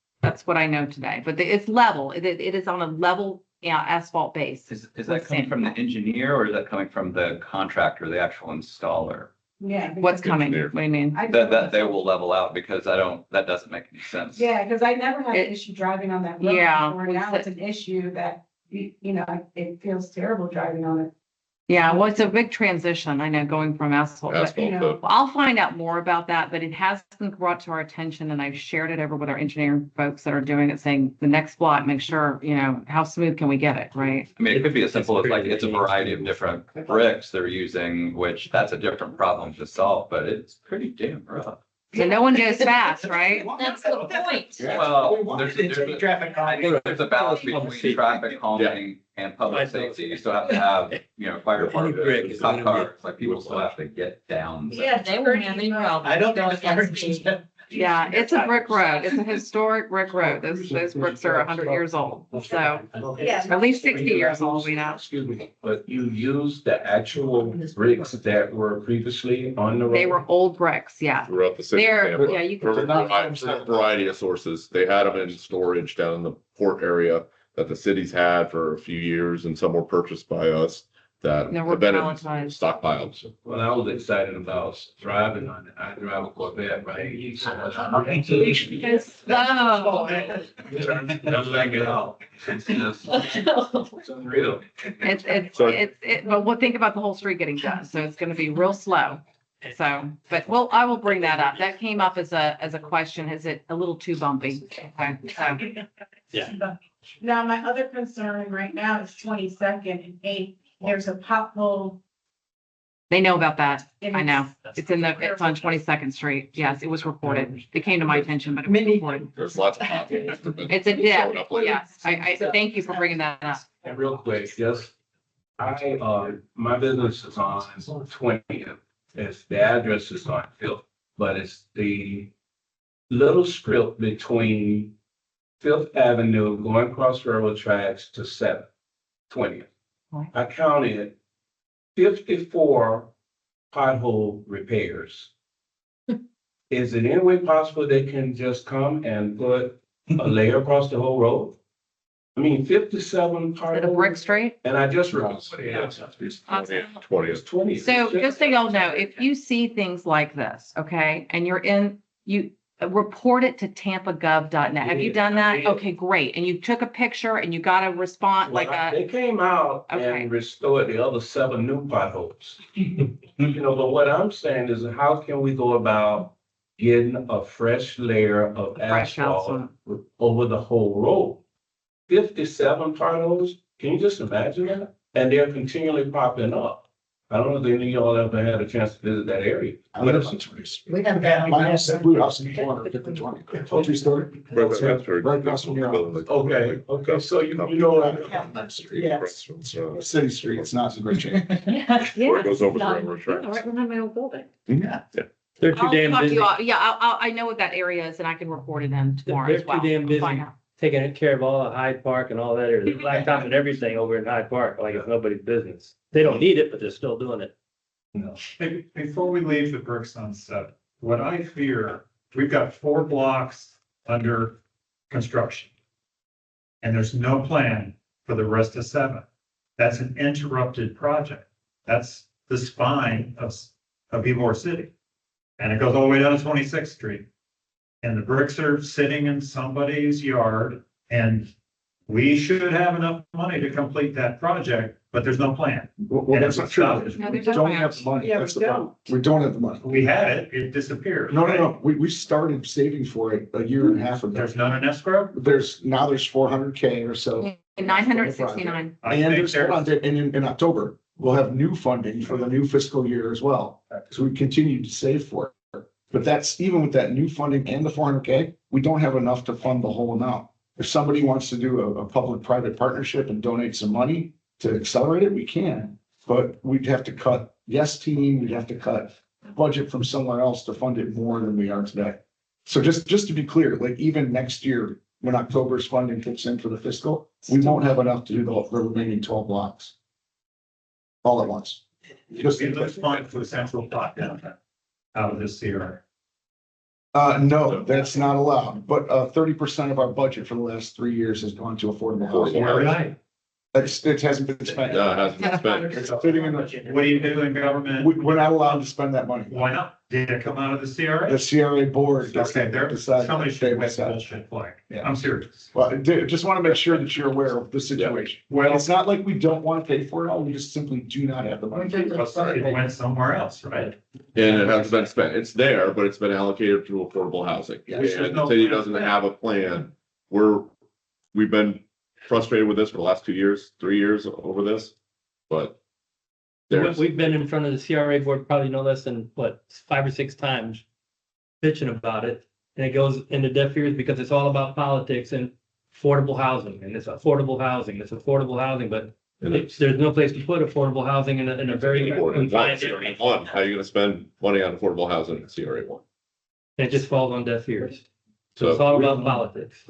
what I know today. But it's level. It is on a level asphalt base. Is that coming from the engineer or is that coming from the contractor, the actual installer? Yeah. What's coming? What do you mean? That they will level out because that doesn't make any sense. Yeah, because I never had an issue driving on that road Yeah, before. Now it's an issue that, you know, it feels terrible driving on it. Yeah, well, it's a big transition, I know, going from asphalt. But, you know, I'll find out more about that, but it has been brought to our attention and I've shared it over with our engineering folks that are doing it, saying the next block, make sure, you know, how smooth can we get it, right? I mean, it could be as simple as like, it's a variety of different bricks they're using, which that's a different problem to solve, but it's pretty damn rough. So no one goes fast, right? That's the point. Well, I think there's a balance between traffic calming and public safety. You still have to have, you know, fire department, cop cars, like people still have to get down. Yeah, they won't have any problem. I don't think Yeah, it's a brick road. It's a historic brick road. Those bricks are 100 years old. So at least 60 years old, we know. Excuse me, but you used the actual bricks that were previously on the road? They were old bricks, yeah. Throughout the city. They're, of Tampa. yeah, you For can. a variety of sources. They had them in storage down in the port area that the cities had for a few years and some were purchased by us that No, we're have been in palletized. stockpiles. Well, I was excited about driving on it. I drive a Corvette, right? It's slow. Don't like it all. It's just, it's unreal. But we'll think about the whole street getting done. So it's gonna be real slow. So, but I will bring that up. That came up as a question. Is it a little too bumpy? Okay, so. Yeah. now my other concern right now is 22nd and 8th. There's a pothole. They know about that. And I know. It's on 22nd Street. Yes, it was reported. It came to my attention, but it was reported. There's lots of potholes. It's a dip. Yes. I thank you for bringing that up. And real quick, just, my business is on 20th. It's the address is on Fifth, but it's the little strip between Fifth Avenue going across railroad tracks to 7th, 20th. I counted 54 pothole repairs. Is it any way possible they can just come and put a layer across the whole road? I mean, 57 potholes. A brick street? And I just remember. Awesome. 20. So just so y'all know, if you see things like this, okay, and you report it to tampagov.net. Have you done that? Okay, great. And you took a picture and you got a response They came out and restored the other 7 new potholes. You know, but what I'm saying is how can we go about getting a fresh layer of asphalt over the whole road? 57 potholes, can you just imagine that? And they're continually popping up. I don't know if any of y'all ever had a chance to visit that area. I live on 20. We have that. My house, that blue house in 450. Poultry store. Right across from your house. Okay, so you know, Yes. City Street, it's not a great shape. Yeah. Where it goes over the Yeah, railroad tracks. right behind my old building. Yeah. They're too I'll damn talk to busy. you, yeah, I know what that area is and I can report it in tomorrow They're as too well. damn busy Find out. taking care of all of Hyde Park and all that. There's blacktop and everything over in Hyde Park, like it's nobody's business. They don't need it, but they're still doing it. Before we leave the bricks on set, what I fear, we've got 4 blocks under construction. And there's no plan for the rest of 7. That's an interrupted project. That's the spine of Ybor City. And it goes all the way down to 26th Street. And the bricks are sitting in somebody's yard, and we should have enough money to complete that project, but there's no plan. Well, that's not true. No, We there's no don't plan. have the money. Yeah, That's we the problem. We don't have the money. We had it, it disappeared. No. We started saving for it a year and a half ago. There's none in escrow? There's 400K or so. 969. I And think there's, hold on, and in October, we'll have new funding for the new fiscal year as well. So we continue to save for it. But that's even with that new funding and the 400K, we don't have enough to fund the whole amount. If somebody wants to do a public-private partnership and donate some money to accelerate it, we can. But we'd have to cut team, we'd have to cut budget from somewhere else to fund it more than we are today. So just to be clear, like even next year, when October's funding kicks in for the fiscal, we won't have enough to do the remaining 12 blocks. All at once. Just give us fund for the central plot downtown out of this CRA. No, that's not allowed, but 30% of our budget for the last 3 years has gone to affordable housing. Right. It hasn't been spent. Yeah, it hasn't been spent. It's sitting in the, What do you do in government? we're not allowed to spend that money. Why not? Did it come out of the CRA? The CRA board gets Okay, to there, decide. somebody They should make decide. bullshit flag. Yeah. I'm serious. Well, just want to make sure that you're aware of the situation. Well, It's not like we don't want to pay for it all, we just simply do not have the money. it went somewhere else, right? And it hasn't been spent. It's there, but it's been allocated to affordable housing. Yeah. And the city doesn't have a plan. We've been frustrated with this for the last 2 years, 3 years over this, but there's, We've been in front of the CRA board probably no less than, 5 or 6 times bitching about it. And it goes into deaf ears because it's all about politics and affordable housing, and it's affordable housing, but there's no place to put affordable housing in a very confined area. How are you gonna spend money on affordable housing in CRA 1? And it just falls on deaf ears. So it's all about politics.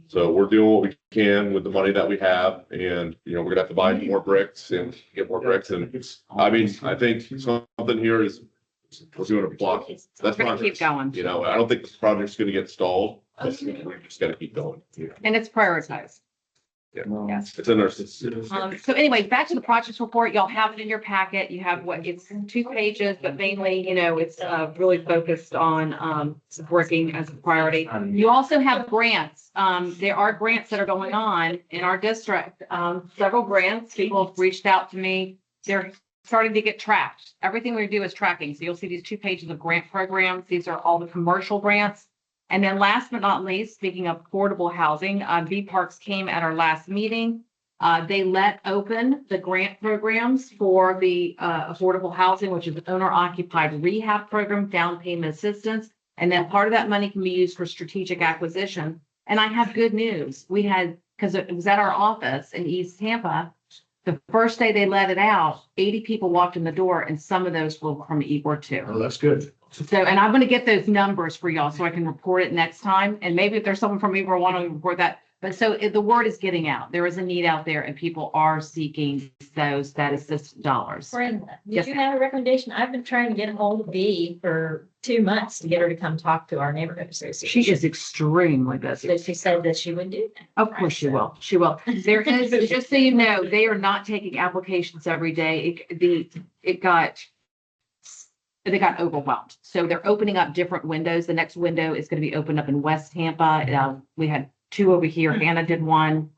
So we're doing what we can with the money that we have, and, we're gonna have to buy more bricks and get more bricks, and, I mean, I think something here is, we're doing a block. That's We're gonna keep progress. going. I don't think this project's gonna get stalled, but we're just gonna keep going. And it's prioritized. Yes. It's in our. So anyway, back to the project report. Y'all have it in your packet. You have it's 2 pages, but mainly, it's really focused on working as a priority. You also have grants. There are grants that are going on in our district. Several grants. People have reached out to me. They're starting to get tracked. Everything we do is tracking. So you'll see these 2 pages of grant programs. These are all the commercial grants. And then last but not least, speaking of affordable housing, B Parks came at our last meeting. They let open the grant programs for the affordable housing, which is owner occupied rehab program, down payment assistance. And then part of that money can be used for strategic acquisition. And I have good news. We had, because it was at our office in East Tampa, the first day they let it out, 80 people walked in the door, and some of those were from Ybor too. Oh, that's good. So, and I'm gonna get those numbers for y'all so I can report it next time. And maybe if there's someone from Ybor wanting to report that. But so the word is getting out. There is a need out there and people are seeking those that assist dollars. Brenda, Yes, did you have a recommendation? I've been trying to get a hold of Dee for 2 months to get her to come talk to our neighborhood association. She is extremely busy. So she said that she would do that. Of course she will. She will. There is, just so you know, they are not taking applications every day. They got overwhelmed. So they're opening up different windows. The next window is going to be opened up in West Tampa. We had 2 over here. Hannah did one.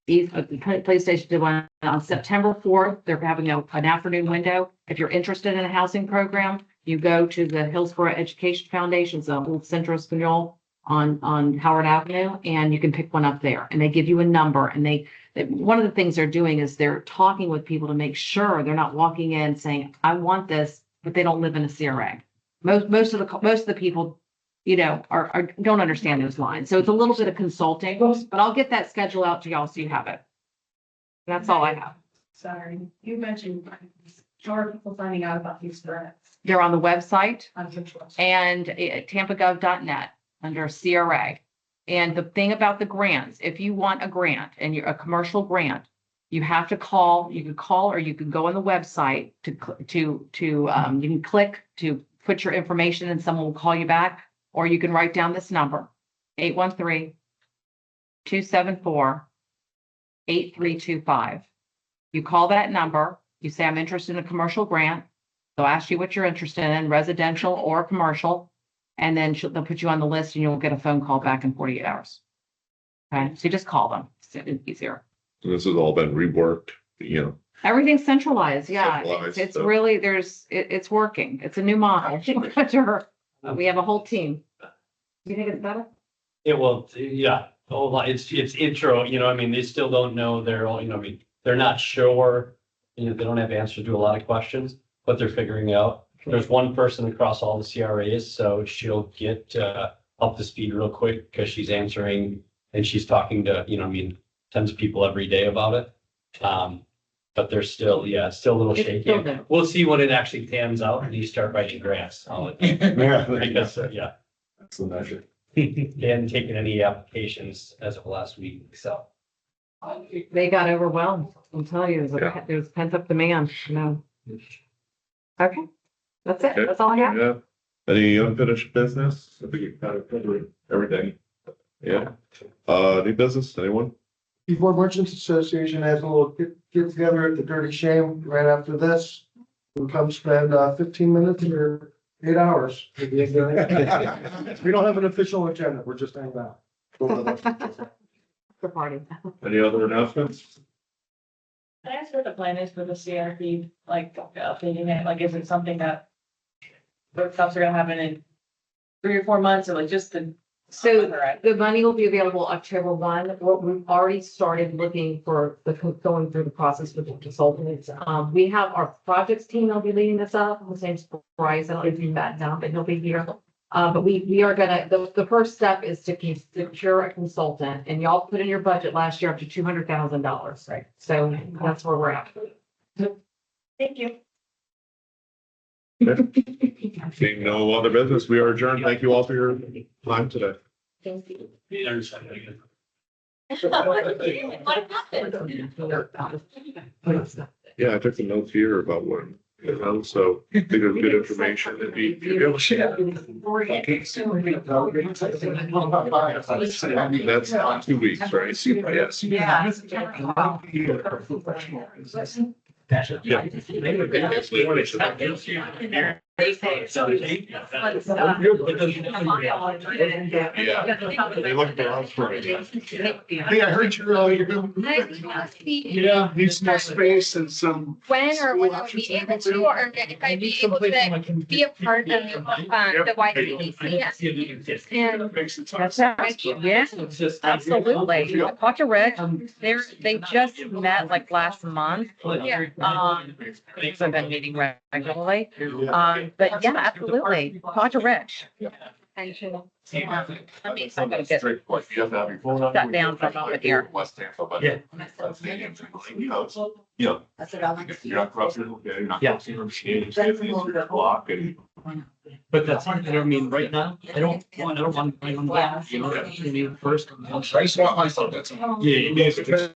The PlayStation did one. On September 4th, they're having an afternoon window. If you're interested in a housing program, you go to the Hillsborough Education Foundation's old Centro Espanol on Howard Avenue, and you can pick one up there. And they give you a number, and they one of the things they're doing is they're talking with people to make sure they're not walking in saying, I want this, but they don't live in a CRA. Most of the people, you know, don't understand those lines. So it's a little bit of consulting, but I'll get that schedule out to y'all so you have it. That's all I have. Sorry, you mentioned, how are people finding out about these grants? They're on the website On which one? and tampagov.net under CRA. And the thing about the grants, if you want a grant and you're a commercial grant, you have to call, you can call or you can go on the website you can click to put your information and someone will call you back, or you can write down this number, 813-274-8325. You call that number, you say, I'm interested in a commercial grant. They'll ask you what you're interested in, residential or commercial. And then they'll put you on the list and you'll get a phone call back in 48 hours. Okay, so you just call them. It's easier. So this has all been reworked, you know. Everything's centralized. Yeah, Centralized, it's so. really, it's working. It's a new model. We have a whole team. You think it's better? It will, yeah, a whole lot. It's intro, you know, I mean, they still don't know, they're all, you know, I mean, they're not sure. You know, they don't have answers to a lot of questions, but they're figuring out. There's one person across all the CRAs, so she'll get up to speed real quick because she's answering and she's talking to, you know, I mean, tons of people every day about it. But they're still, yeah, it's still a little It's shaky. still there. We'll see when it actually pans out and you start writing grants. Yeah. Because, yeah, That's the measure. they hadn't taken any applications as of last week, so. They got overwhelmed. I'll tell you, Yeah. there's pent up demand, you know. Okay, that's it. Okay. That's all I have. Yeah. Any unfinished business? I think you kind of covered everything. Yeah. New business, anyone? Ybor Merchants Association has a little get together at the Dirty Shame right after this. We'll come spend 15 minutes or 8 hours. We don't have an official agenda. We're just hanging out. The party. Any other announcements? Can I ask what the plan is for the CRP, like updating it, like is it something that workshops are gonna happen in 3 or 4 months, or like just the? So the money will be available October 1. We've already started looking for going through the process with the consultants. We have our projects team that'll be leading this up. His name's Bryce. I don't know if you've met him, but he'll be here. But we are gonna, the first step is to secure a consultant, and y'all put in your budget last year up to $200,000. Right. So that's where we're at. Thank you. Seeing no other business, we are adjourned. Thank you all for your time today. Thank you. What happened? Yeah, I took some notes here about what, you know, so I think it's good information. If you able to That's 2 weeks, right? Yes. Yeah. Yeah. They say so. Yeah. They look at their own story. Hey, I heard you're yeah, need some more space and some. When or when I'll be able to, or if I'd be able to be a part of the YCDC. And That's right. Yes, absolutely. Talk to Rick. They just met like last month. Yeah. Because I've been meeting regularly. But yeah, absolutely. Talk to Rich. And she'll. I mean, so I'm gonna get You have to have your phone on. shut down for a moment here. West Tampa, but. Yeah. Yeah. That's what I like. If you're not crossing, okay, you're not Yeah. crossing from skating, your block and. But that's, you know, I mean, right now, I don't want my own, you know, I mean, first. I saw myself, that's. Yeah, you basically.